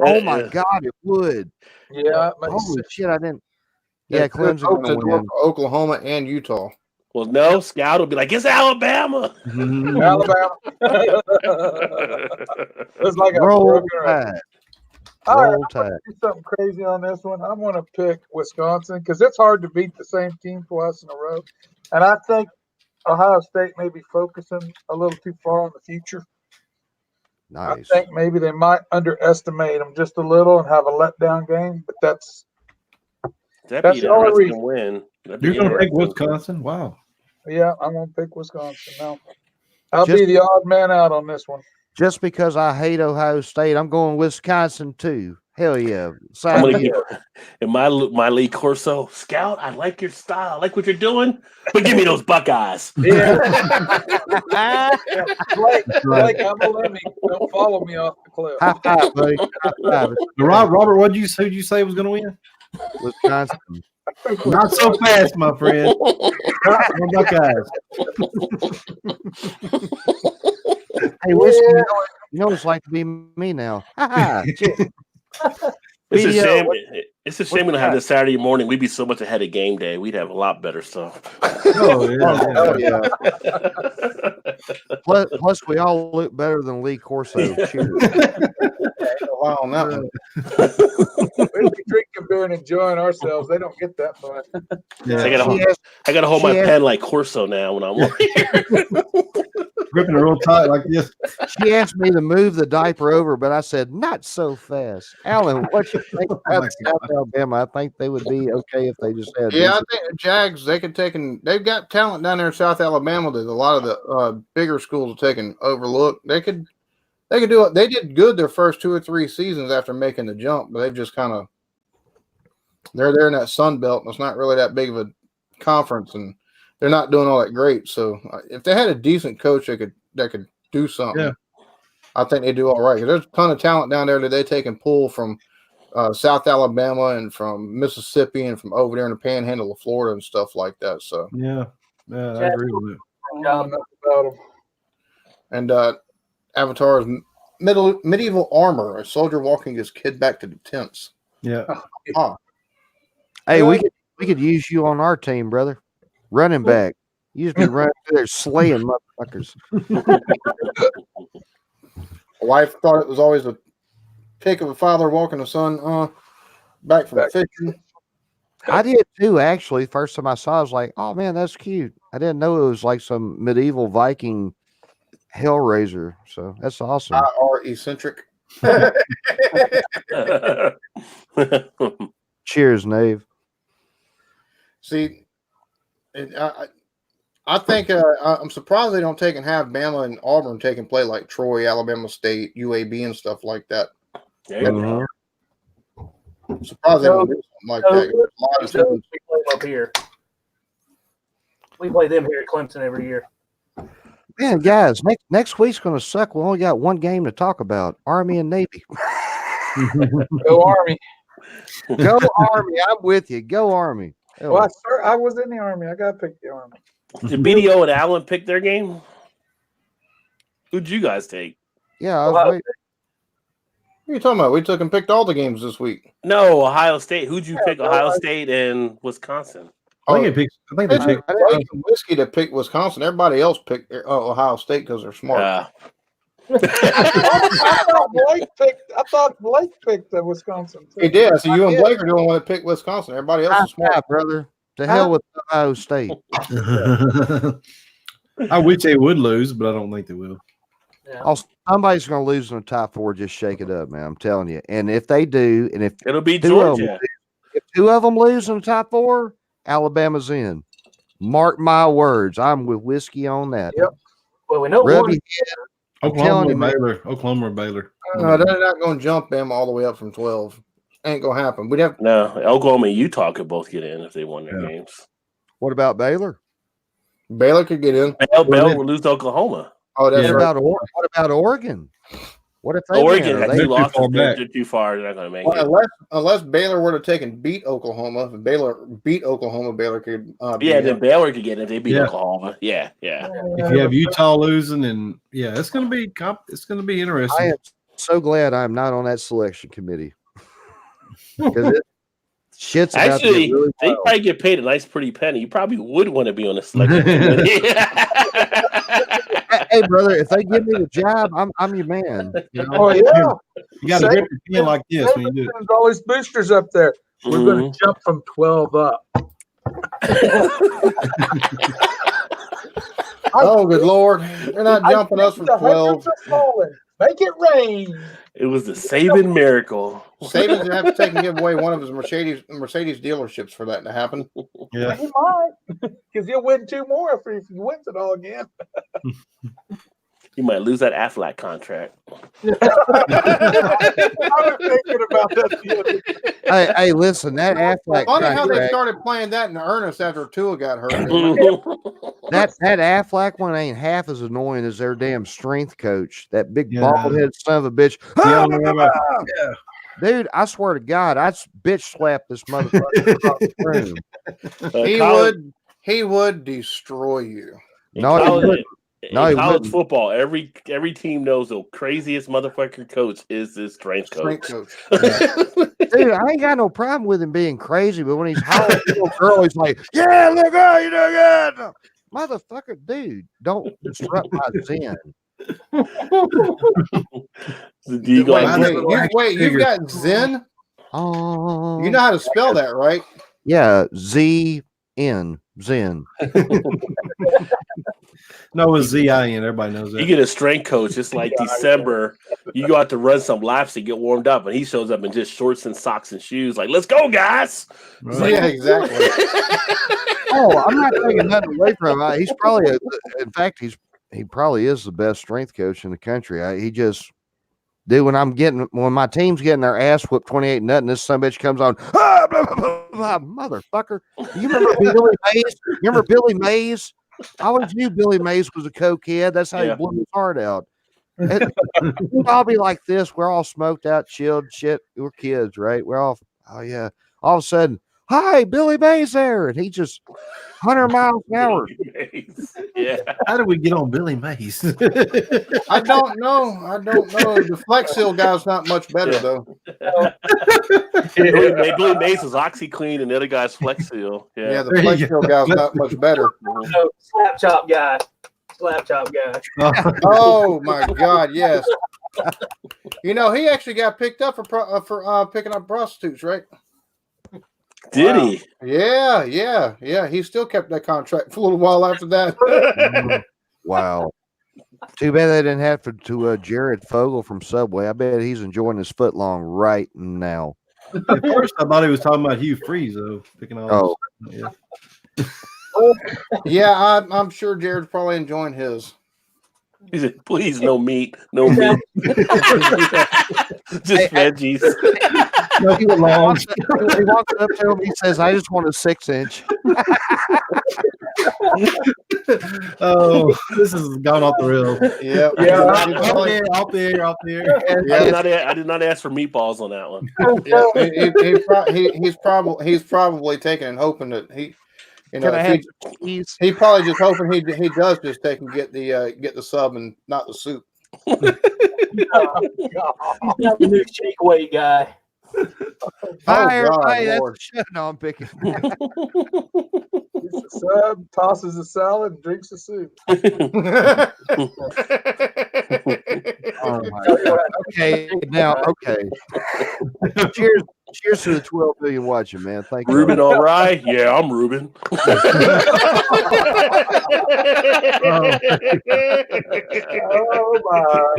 Oh my God! It would. Yeah, it makes Holy sense. shit! I didn't. Yeah, Clemson gonna win. Oklahoma and Utah. Well, no, Scout will be like, it's Alabama. Alabama. It's like a Roll broken record. Tide. All right, Roll Tide. do something crazy on this one. I'm going to pick Wisconsin because it's hard to beat the same team twice in a row. And I think Ohio State may be focusing a little too far on the future. Nice. I think maybe they might underestimate them just a little and have a letdown game. But that's That'd That's be the only interesting reason. win. That'd be You're going to pick interesting. Wisconsin? Wow. yeah, I'm going to pick Wisconsin now. I'll Just- be the odd man out on this one. Just because I hate Ohio State, I'm going Wisconsin too. Hell yeah! I'm Sign gonna me give up. in my Lee Corso Scout. I like your style. I like what you're doing, but give me those Buckeyes. Yeah, Right. Blake, I'm a lemming. Don't follow me off the cliff. High five, buddy. High five. Robert, who'd you say was going to win? Wisconsin. Not so fast, my friend. No Buckeyes. Hey, Whiskey, you know what it's like to be me now. Ha ha. Shit. It's a BDO, shame. what- It's a shame we don't have this Saturday morning. We'd be so much ahead of game day. We'd have a lot better stuff. Oh, yeah. Hell yeah. Plus, we all look better than Lee Corso. Cheers. Wow, on that one. We'll be drinking beer and enjoying ourselves. They don't get that fun. Yeah. I gotta hold, She has- I gotta hold my she has- pen like Corso now when I'm here. Gripping it real tight like this. She asked me to move the diaper over, but I said, not so fast. Alan, what you think about South Alabama? I think they would be okay if they just had. Yeah, I decent- think Jags, they could take and they've got talent down there in South Alabama that a lot of the bigger schools are taking overlook. They could do it. They did good their first 2 or 3 seasons after making the jump, but they've just kind of they're there in that Sun Belt, and it's not really that big of a conference, and they're not doing all that great. So if they had a decent coach that could do something, Yeah. I think they do all right. 'Cause there's a ton of talent down there that they take and pull from South Alabama and from Mississippi and from over there in the Panhandle of Florida and stuff like that. So Yeah. Yeah, I agree with it. About them. and Avatar's medieval armor, a soldier walking his kid back to the tents. Yeah. Hey, we could use you on our team, brother. Running back. You just be running through there slaying motherfuckers. My wife thought it was always a pic of a father walking a son back from fishing. I did too, actually. First time I saw it, I was like, oh man, that's cute. I didn't know it was like some medieval Viking Hellraiser. So that's awesome. Are eccentric. Cheers, Nave. See, I think I'm surprised they don't take and have Bama and Auburn take and play like Troy, Alabama State, UAB, and stuff like that. Mhm. I'm surprised they don't do something like that. A lot of We teams- play them up here. We play them here at Clemson every year. Man, guys, next week's going to suck. We only got one game to talk about: Army and Navy. Go Army. Go Army! I'm with you. Go Army. Hell, Well, I was in the Army. I got to pick the Army. Did BDO and Allen pick their game? Who'd you guys take? yeah, I was Ohio waiting. What are you talking about? We took and picked all the games this week. No, Ohio State. Who'd you pick? Ohio State and Wisconsin. I think they It's picked. Whiskey to pick Wisconsin. Everybody else picked Ohio State because they're smart. I thought Blake picked Wisconsin. Too. He did. So you and Blake are the only one that picked Wisconsin. Everybody else High is smart. five, brother. To hell with Ohio State. I wish they would lose, but I don't think they will. Yeah. Also, somebody's going to lose in the top four. Just shake it up, man. I'm telling you. And if they do, and if It'll be two of them, Georgia. if two of them lose in the top four, Alabama's in. Mark my words. I'm with Whiskey on that. Yep. Well, we know Rub one. your I'm telling you, man. Oklahoma or Baylor. No, they're not going to jump them all the way up from 12. Ain't going to happen. We'd have No, Oklahoma and Utah could both get in if they won their Yeah. games. What about Baylor? Baylor could get in. Baylor would lose to Oklahoma. Oh, that's Yeah. right. What about Oregon? What if they Oregon win? had They- two losses. far back. They're too far. They're not going to make Well, it. unless Baylor were to take and beat Oklahoma, if Baylor beat Oklahoma, Baylor could. Be Yeah, in. then Baylor could get it if they beat Yeah. Oklahoma. Yeah. If you have Utah losing, and it's going to be it's going to be I interesting. am so glad I'm not on that selection committee. Because shit's about to Actually, get really they wild. probably get paid a nice pretty penny. You probably would want to be on the selection committee. Hey, brother, if they give me the job, I'm your man. You know? Oh yeah, You got to Say- grip your pen like this when you do it. There's always boosters up there. We're going Mhm. to jump from 12 up. Oh, good Lord. They're not jumping us from The 12. hundreds are falling. Make it rain. It was the saving miracle. Saban's gonna have to take and give away one of his Mercedes dealerships for that to happen. Yeah. He might, because he'll win two more if he wins it all again. You might lose that Aflac contract. I was thinking about that the other day. Hey, listen, that Affleck Funny how they contract, started playing that in earnest after Tua got hurt. that Affleck one ain't half as annoying as their damn strength coach. That big Yeah. bald headed son of a bitch. Yeah. Dude, I swear to God, I'd bitch slap this motherfucker across the room. He would destroy you. No, he college, wouldn't. No, he in college wouldn't. football, every team knows the craziest motherfucker coach is this strength Strength coach. coach. Dude, I ain't got no problem with him being crazy, but when he's hollering at little girl, he's like, "Yeah, look out, you doing good, motherfucker, dude! Don't disrupt my zen." You go- You've got Zen. Oh, You know how to spell that, right? yeah, Z-N, Zen. No, it's Z-I-N. Everybody knows You that. get a strength coach. It's like December. You go out to run some laps to get warmed up, and he shows up in just shorts and socks and shoes. Like, let's go, guys! Right. Yeah, exactly. Oh, I'm not taking nothing away from him. He's probably, in fact, he probably is the best strength coach in the country. He just, dude, when my team's getting their ass whipped 28-0, this son of a bitch comes on, blah, blah, blah, blah, motherfucker. You remember Billy Mays? Remember Billy Mays? I always knew Billy Mays was a cokehead. That's how Yeah. he blew his heart out. We'd all be like this. We're all smoked out, chilled, shit. We're kids, right? We're all, oh yeah. All of a sudden, hi, Billy Mays there, and he just 100 miles an hour. Yeah. How did we get on Billy Mays? I don't know. The Flex Seal guy's not much better, though. Billy Mays is OxyClean, and the other guy's Flex Seal. Yeah, Yeah. the There you Flex go. Seal guy's not much better. No, slap chop guy. Oh, my God, yes. You know, he actually got picked up for picking up prostitutes, right? Did he? Yeah. He still kept that contract for a little while after that. Wow. Too bad they didn't have to Jared Fogle from Subway. I bet he's enjoying his foot long right now. At first, I thought he was talking about Hugh Freeze, though. Picking all this. Yeah. Yeah, I'm sure Jared's probably enjoying his. He said, "Please, no meat, no meat, just veggies." No, he belongs. He walks up to him. He says, "I just want a 6-inch." Oh, this has gone off the rails. Yeah, Off the air. I did not ask for meatballs on that one. He's probably taking and hoping that he, you know, Can I have cheese? he probably just hoping he does just take and get the sub and not the soup. He's not the new shake weight guy. Fire! God, Hey, that's Lord. a shit. No, I'm picking. Eats a sub, tosses a salad, and drinks a soup. Oh my God. Okay, now, okay. Cheers to the 12 million watching, man. Thank you. Ruben, all right? Yeah, I'm Ruben. Oh my!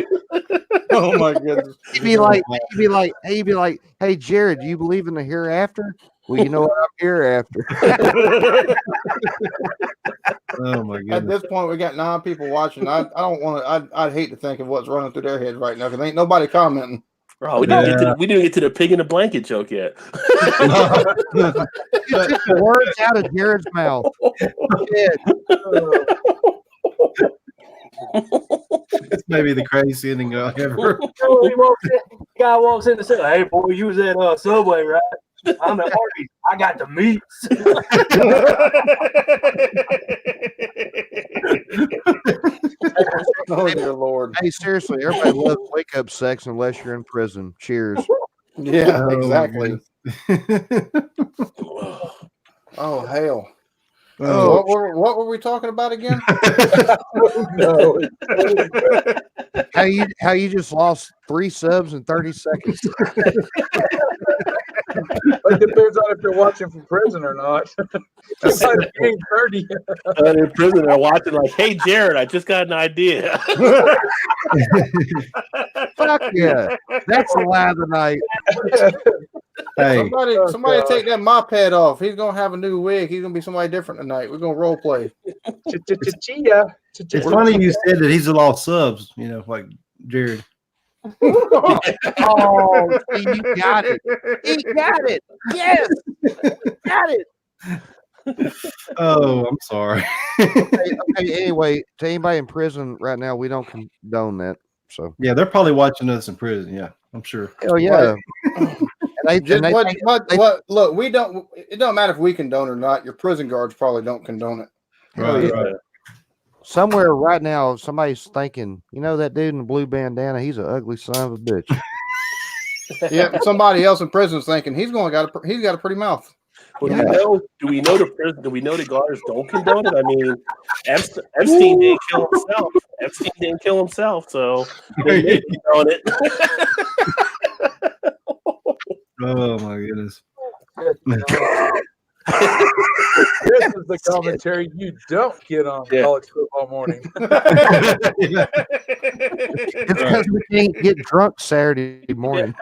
Oh my goodness. He'd be like, hey, Jared, do you believe in the hereafter? Well, you know what? I'm hereafter. Oh my At goodness. this point, we got 9 people watching. I don't want to. I'd hate to think of what's running through their heads right now because ain't nobody commenting. Bro, we didn't get to the pig in the blanket joke yet. The words out of Jared's mouth. Shit. It's maybe the craziest ending ever. Guy walks in and says, "Hey, boy, you was at Subway, right? I'm at Arby's. I got the meats." Oh dear Lord. Hey, seriously, everybody loves wake up sex unless you're in prison. Cheers. Yeah, Oh, exactly. Oh, Oh hell. Oh, What were we talking about again? No. How you just lost 3 subs in 30 seconds? It depends on if you're watching from prison or not. It's like being 30. in prison, they're watching like, "Hey, Jared, I just got an idea." Fuck yeah. That's the lie of the night. hey, Somebody God. take that mop head off. He's gonna have a new wig. He's gonna be somebody different tonight. We're gonna role play. Chia. it's funny you said that he's a lost subs, like Jared. Oh, see, you got it. He got it. Yes. Got it. Oh, I'm sorry. Okay, anyway, to anybody in prison right now, we don't condone that. So, Yeah, they're probably watching us in prison. Yeah, I'm sure. hell yeah. And Just they what, think- what, look, we don't. It don't matter if we condone it or not. Your prison guards probably don't condone it. Right, yeah. right. somewhere right now, somebody's thinking, that dude in the blue bandana, he's an ugly son of a bitch. Yeah, somebody else in prison is thinking he's got a pretty mouth. Well, do we know the guards don't condone it? I mean, Epstein didn't kill himself. Epstein didn't kill himself, so they may condone it. Oh my goodness. This is the commentary you don't get on Yeah. college football morning. It's because we can't get drunk Saturday morning.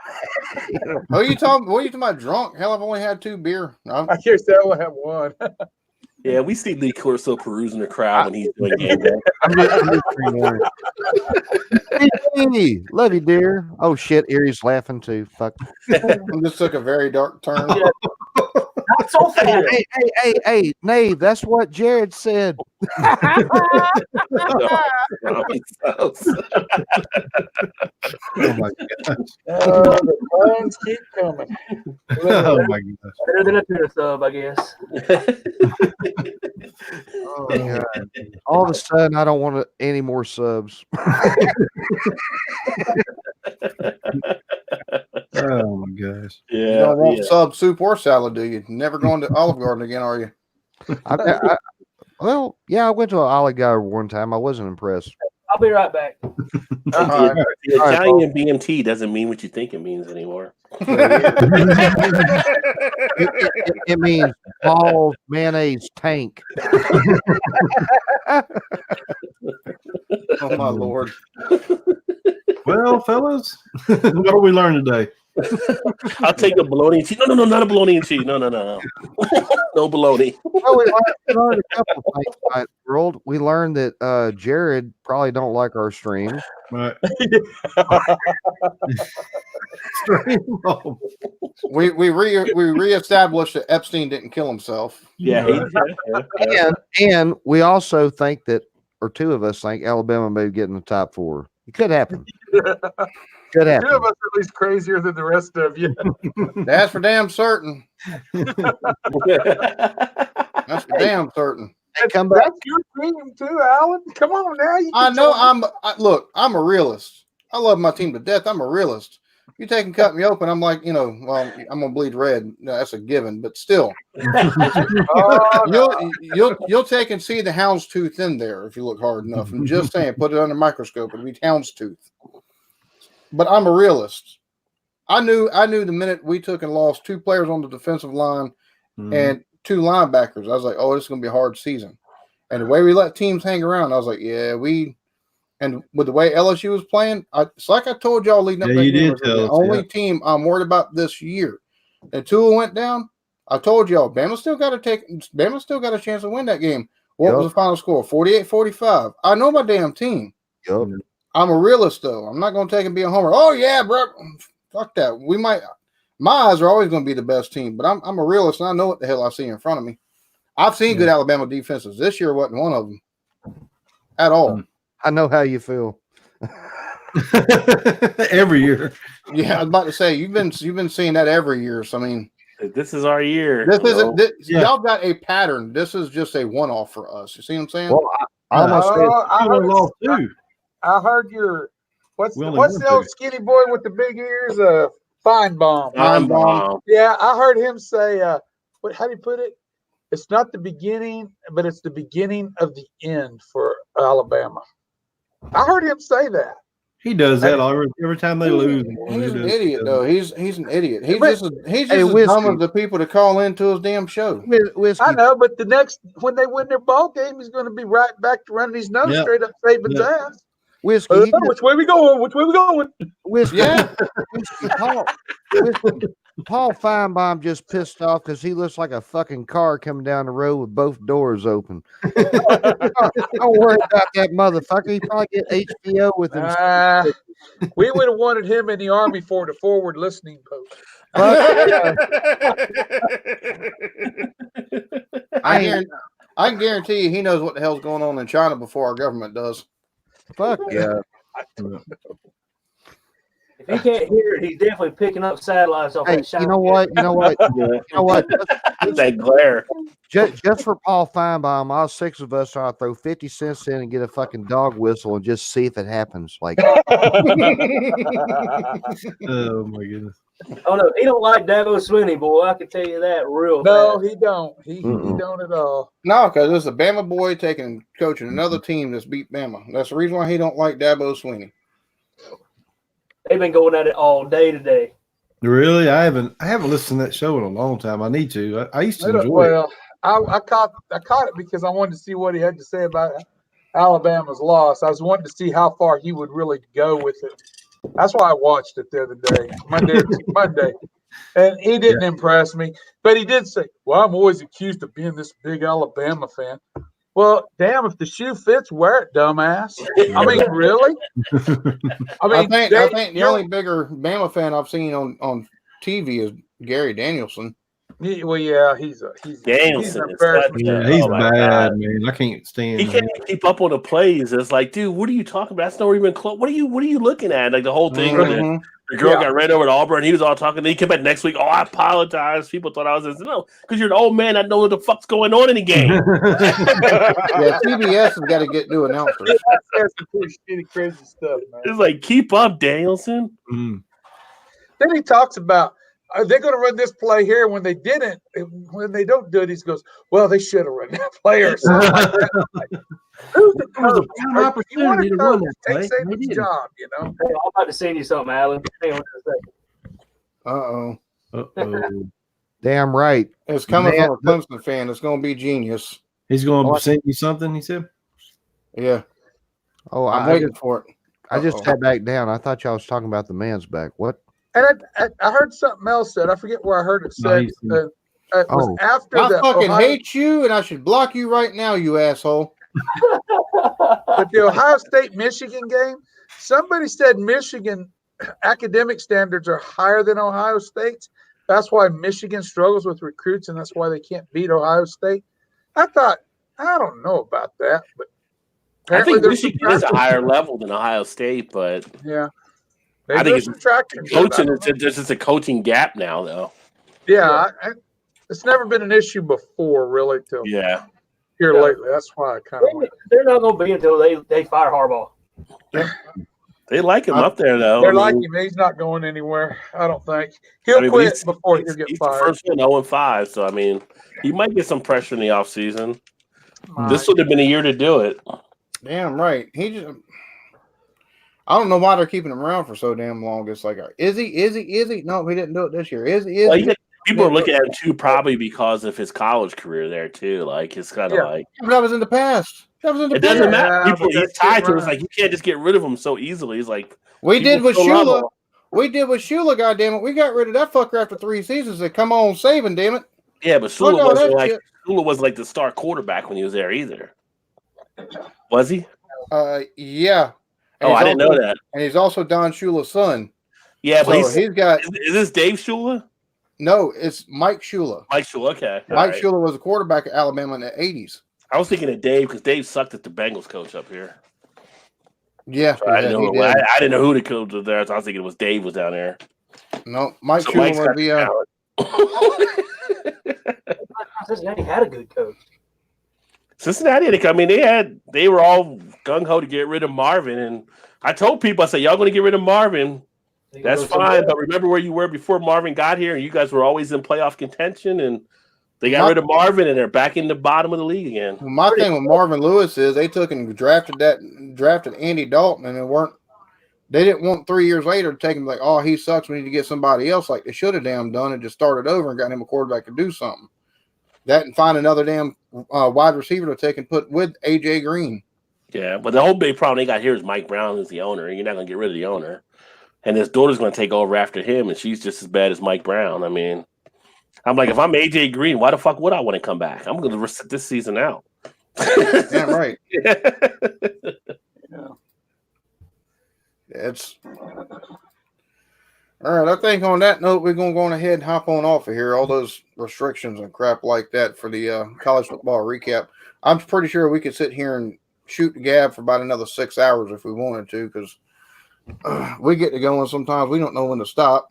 What are you talking about? Drunk? Hell, I've only had 2 beer. I guess I will have one. Yeah, we see Lee Corso perusing the crowd when he's doing game day. I'm just morning. Hey, love you, dear. Oh shit, Erie's laughing too. Fuck. This took a very dark turn. Yeah. Not so fast. Hey, Nave, that's what Jared said. Oh my gosh. The phones keep coming. Oh my gosh. Better than a tuna sub, I guess. Oh my God. All of a sudden, I don't want any more subs. Oh my gosh. You don't want Yeah. sub, soup, or salad, do you? Never going to Olive Garden again, are you? Well, yeah, I went to an Olive Garden one time. I wasn't impressed. I'll be right back. All right. The Italian BMT doesn't mean what you think it means anymore. It means balls, mayonnaise, tank. Oh my lord! Well, fellas, what did we learn today? I'll take a bologna and cheese. No, not a bologna and cheese. No. No bologna. Well, we learned a couple of things tonight, world. We learned that Jared probably don't like our stream. Right. Stream home. We reestablished that Epstein didn't kill himself. Yeah. And we also think that, or two of us think Alabama may get in the top 4. It could happen. Could Two of happen. us are at least crazier than the rest of you. That's for damn certain. That's for damn certain. They come back. That's your team too, Alan. Come on now. You I can know. tell Look. I'm a realist. I love my team to death. I'm a realist. You take and cut me open, I'm like, well, I'm gonna bleed red. No, that's a given. But still, Oh, no. you'll take and see the houndstooth in there if you look hard enough. I'm just saying, put it under a microscope, it'll be houndstooth. But I'm a realist. I knew the minute we took and lost 2 players on the defensive line and 2 linebackers, I was like, oh, this is gonna be a hard season. And the way we let teams hang around, I was like, yeah, and with the way LSU was playing, it's like I told y'all leading up Yeah, that you game, did was tell the us, only team I'm worried about this year. And Tua went down. I told y'all, Bama still got a chance to win that game. What was the final score? 48-45. I know my damn team. Yup. I'm a realist, though. I'm not going to take and be a homer. Oh, yeah, bro. Fuck that. My eyes are always going to be the best team, but I'm a realist, and I know what the hell I see in front of me. I've seen good Alabama defenses. This year wasn't one of them at all. I know how you feel. Every year. Yeah, I was about to say you've been seeing that every year. So I mean, This is our year. this isn't. Yeah. Y'all got a pattern. This is just a one-off for us. You see what I'm saying? Well, I almost said, I You heard, lost too. I heard your what's We only what's won the old 2. skinny boy with the big ears? Feinbaum. Feinbaum. Yeah, I heard him say, how do you put it? It's not the beginning, but it's the beginning of the end for Alabama. I heard him say that. He does that every time they lose. He's an idiot, though. He's an idiot. He's But- just as Whiskey. dumb as the people to call into his damn show. Whiskey. I know, but when they win their ball game, he's going to be right back to running his nose Yeah. straight up Saban's Yeah. ass. Whiskey. he just- Which way we going? Which way we going? Whiskey. Yeah. Paul Feinbaum just pissed off because he looks like a fucking car coming down the road with both doors open. Don't worry about that motherfucker. He probably get HBO with him. We would have wanted him in the Army for the forward listening post. I can guarantee you he knows what the hell's going on in China before our government does. Fuck yeah. If he can't hear it, he's definitely picking up satellites off Hey, that shot. you know what? You know what? You know what? That glare. Just for Paul Feinbaum, all 6 of us ought to throw 50 cents in and get a fucking dog whistle and just see if it happens. Like, Oh my goodness. Oh no, he don't like Dabo Swinney, boy. I can tell you that real No, fast. he don't. He don't at all. No, because there's a Bama boy coaching another team that's beat Bama. That's the reason why he don't like Dabo Swinney. They've been going at it all day today. Really? I haven't listened to that show in a long time. I need to. I used to enjoy it. Well, I caught it because I wanted to see what he had to say about Alabama's loss. I was wanting to see how far he would really go with it. That's why I watched it the other day, Monday. And he didn't impress me. But he did say, well, I'm always accused of being this big Alabama fan. Well, damn, if the shoe fits, wear it, dumbass. I mean, really? I think the only bigger Bama fan I've seen on TV is Gary Danielson. Well, yeah, he's Danielson an is embarrassment. Yeah, Oh he's my bad, God. man. I can't stand He him. can't even keep up on the plays. It's like, dude, what are you talking about? That's not even close. What are you looking at? Like the whole thing where Mhm. the girl Yeah. got ran over at Auburn. He was all talking. Then he came back next week. Oh, I apologize. People thought I was this. No, because you're an old man. I know what the fuck's going on in the game. Yeah, CBS has got to get new announcers. That's some pretty shitty, crazy stuff, man. It's like, keep up, Danielson. Mm. Then he talks about they're going to run this play here. When they didn't, when they don't do it, he goes, "Well, they should have run that play or something like that." Like, who's the It was a coach? prime You opportunity want to to run coach? that Take play. They Saban's didn't. job, you know. Hey, I'm about to send you something, Alan. Hang on just a second. Uh-oh. damn right. It's coming Man, from a Clemson fan. It's going to be genius. He's going Oh, to send you something, he said? Yeah. Oh, I'm I waiting just, for it. I just Uh-oh. sat back down. I thought y'all was talking about the man's back. What? And I heard something else said. I forget where I heard it said. Nice. It was Oh. after I the fucking Ohio, hate you, and I should block you right now, you asshole. but the Ohio State Michigan game. Somebody said Michigan academic standards are higher than Ohio State's. That's why Michigan struggles with recruits, and that's why they can't beat Ohio State. I thought, I don't know about that, but I apparently think there's some Michigan is a traction. higher level than Ohio State, but Yeah, I maybe think there's some traction. to it. I coaching don't know. there's just a coaching gap now, though. Yeah, it's never been an issue before, really, till Yeah, here Yeah. lately. That's why I kind of went. They're not going to be until they fire Harbaugh. they like him up there, though. They're I like mean, him. He's not going anywhere. I don't think he'll quit before he'll get he's fired. the first one 0-5, so I mean, he might get some pressure in the offseason. Might. This would have been a year to do it. Damn right. He just. I don't know why they're keeping him around for so damn long. It's like, is he? No, he didn't do it this year. Is he? Well, people are looking at him too, probably because of his college career there too. Like it's kind of Yeah. like But that was in the past. That was in the it doesn't past. matter. Yeah, People but he's that's tied it, to. It's right. like you can't just get rid of him so easily. He's like We did people with still love Shula. him. We did with Shula, goddammit. We got rid of that fucker after 3 seasons. Said, come on, Saban, damn it. Yeah, but Fuck Shula all wasn't that like shit. Shula wasn't like the star quarterback when he was there either. Was he? Yeah. And Oh, he's I didn't know also- that. And he's also Don Shula's son. Yeah, but So he's got is this Dave Shula? no. It's Mike Shula. Mike Shula. Okay, all Mike right. Shula was a quarterback at Alabama in the 80s. I was thinking of Dave because Dave sucked at the Bengals coach up here. Yeah, So I didn't he know. did. I didn't know who the coach was there. So I was thinking it was Dave was down there. No, Mike So Shula Mike's was got the. talent. Cincinnati had a good coach. Cincinnati, they were all gung ho to get rid of Marvin, and I told people, I said, y'all going to get rid of Marvin? That's fine, but remember where you were before Marvin got here, and you guys were always in playoff contention, and they got rid of Marvin, and they're back in the bottom of the league again. Well, my thing with Marvin Lewis is they took and drafted Andy Dalton, and they didn't want 3 years later to take him like, oh, he sucks. We need to get somebody else like they should have damn done and just started over and got him a quarterback to do something. That and find another damn wide receiver to take and put with AJ Green. Yeah, but the whole big problem they got here is Mike Brown is the owner, and you're not going to get rid of the owner. And his daughter's going to take over after him, and she's just as bad as Mike Brown. I mean, I'm like, if I'm AJ Green, why the fuck would I want to come back? I'm going to sit this season out. Damn right. Yeah. It's all right. I think on that note, we're going to go on ahead and hop on off of here. All those restrictions and crap like that for the college football recap. I'm pretty sure we could sit here and shoot the gab for about another 6 hours if we wanted to, because we get to going sometimes. We don't know when to stop.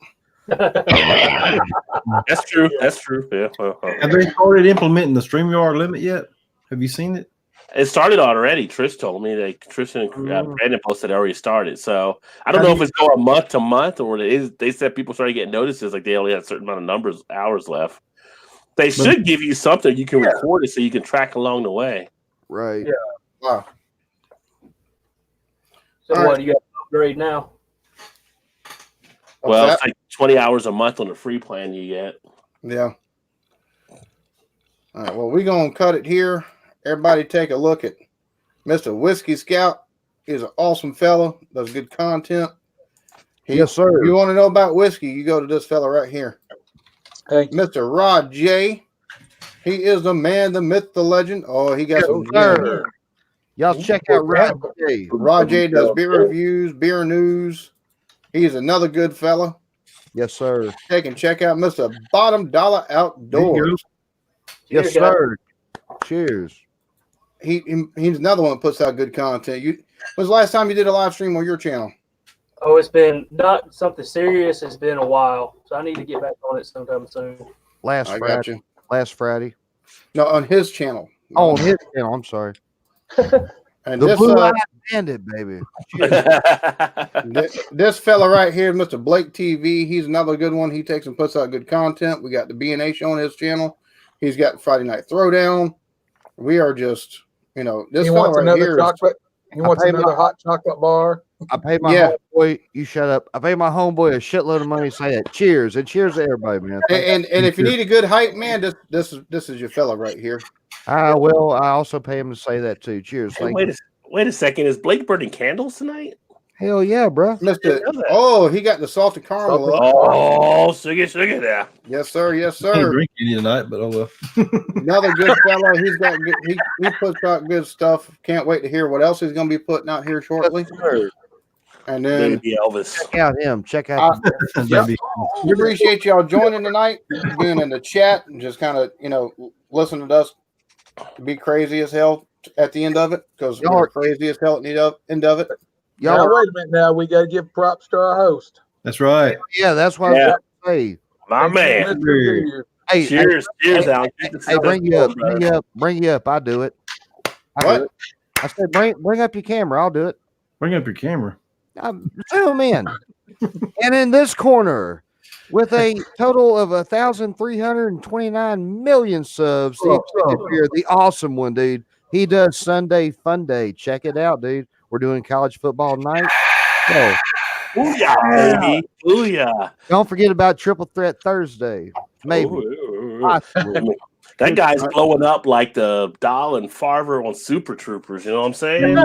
That's true. That's true. Yeah. Have they started implementing the StreamYard limit yet? Have you seen it? It started already. Trish told me that Tristan and Brandon posted it already started. So I don't know if it's going month to month or they said people started getting notices like they only had a certain amount of hours left. They should give you something you can record it so you can track along the way. Right. Yeah. Wow. So All what right. you got to upgrade now? Well, What's it's like 20 hours a month on the free plan you get. Yeah. All right. Well, we're going to cut it here. Everybody take a look at Mr. Whiskey Scout. He's an awesome fella. Does good content. Yes, sir. If you want to know about whiskey, you go to this fella right here. Thank you. Mr. Rod J. He is the man, the myth, the legend. Oh, he got some Yes, gems. sir. Y'all check out Rod J. Rod J does beer reviews, beer news. He's another good fella. Yes, sir. Check out Mr. Bottom Dollar Outdoors. Yes, Cheers, guys. sir. Cheers. He's another one that puts out good content. When's the last time you did a live stream on your channel? Oh, it's been not something serious. It's been a while, so I need to get back on it sometime soon. Last I got Friday. you. Last Friday. No, on his channel. Oh, on his channel. I'm sorry. And The this, Blue-Eyed Bandit, baby. this fella right here, Mr. Blake TV, he's another good one. He takes and puts out good content. We got the B&A show on his channel. He's got Friday Night Throwdown. We are just, this He fella wants right another here. chocolate. He wants another hot chocolate bar. I paid my homeboy. You shut up. I paid my homeboy a shitload of money to say that. Cheers and cheers to everybody, man. And if you need a good hype, man, this is your fella right here. Well, I also pay him to say that too. Cheers. Hey, Thank wait you. Wait a second. Is Blake burning candles tonight? Hell yeah, bro. Missed Didn't it. know that. Oh, he got the salted caramel. Salted- up. Oh, sugar there. Yes, sir. Yes, I didn't sir. drink any tonight, but oh well. Another good fellow. He's got good. He puts out good stuff. Can't wait to hear what else he's going to be putting out here shortly. And then Maybe Elvis. Check out him. Check out. That'd be- we appreciate y'all joining tonight, being in the chat, and just kind of listening to us be crazy as hell at the end of it because Y'all we're are- crazy as hell at the end of it. Y'all Now, are- wait a minute. Now we got to give props to our host. That's right. yeah, that's what I was Yeah. going to say. My man. Mr. Beard. Hey, Cheers. Cheers, Alan. hey, bring you up. Bring you up. I do it. What? I said, bring up your camera. I'll do it. Bring up your camera. Zoom in. And in this corner, with a total of 1,329 million subs, the awesome one, dude. He does Sunday Fun Day. Check it out, dude. We're doing college football night. So Booyah, baby. Booyah. don't forget about Triple Threat Thursday. Maybe. Ooh. Possibly. That guy's blowing up like the Dahl and Farver on Super Troopers. You know what I'm saying?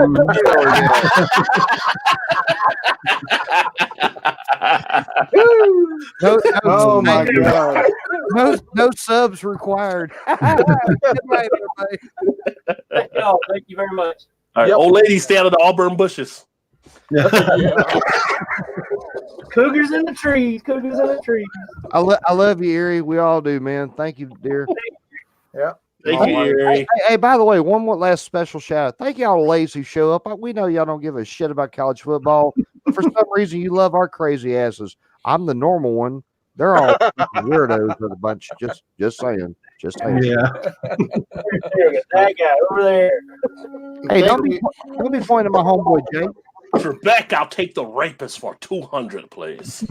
Oh my god! No subs required. Good night, everybody. Thank you very much. All right, Yep. old lady stay out of the Auburn bushes. Cougars in the trees. Cougars in the trees. I love you, Erie. We all do, man. Thank you, dear. Thank you, Erie. Hey, by the way, one more last special shout out. Thank y'all ladies who show up. We know y'all don't give a shit about college football, but for some reason you love our crazy asses. I'm the normal one. They're all weirdos of the bunch. Just saying. Just saying. Yeah. That guy over there. Hey, don't be pointing at my homeboy Jay. For Beck, I'll take the rapist for 200, please.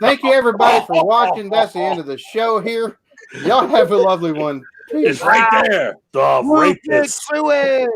Thank you everybody for watching. That's the end of the show here. Y'all have a lovely one. Peace. It's right there. The rapist. Suey.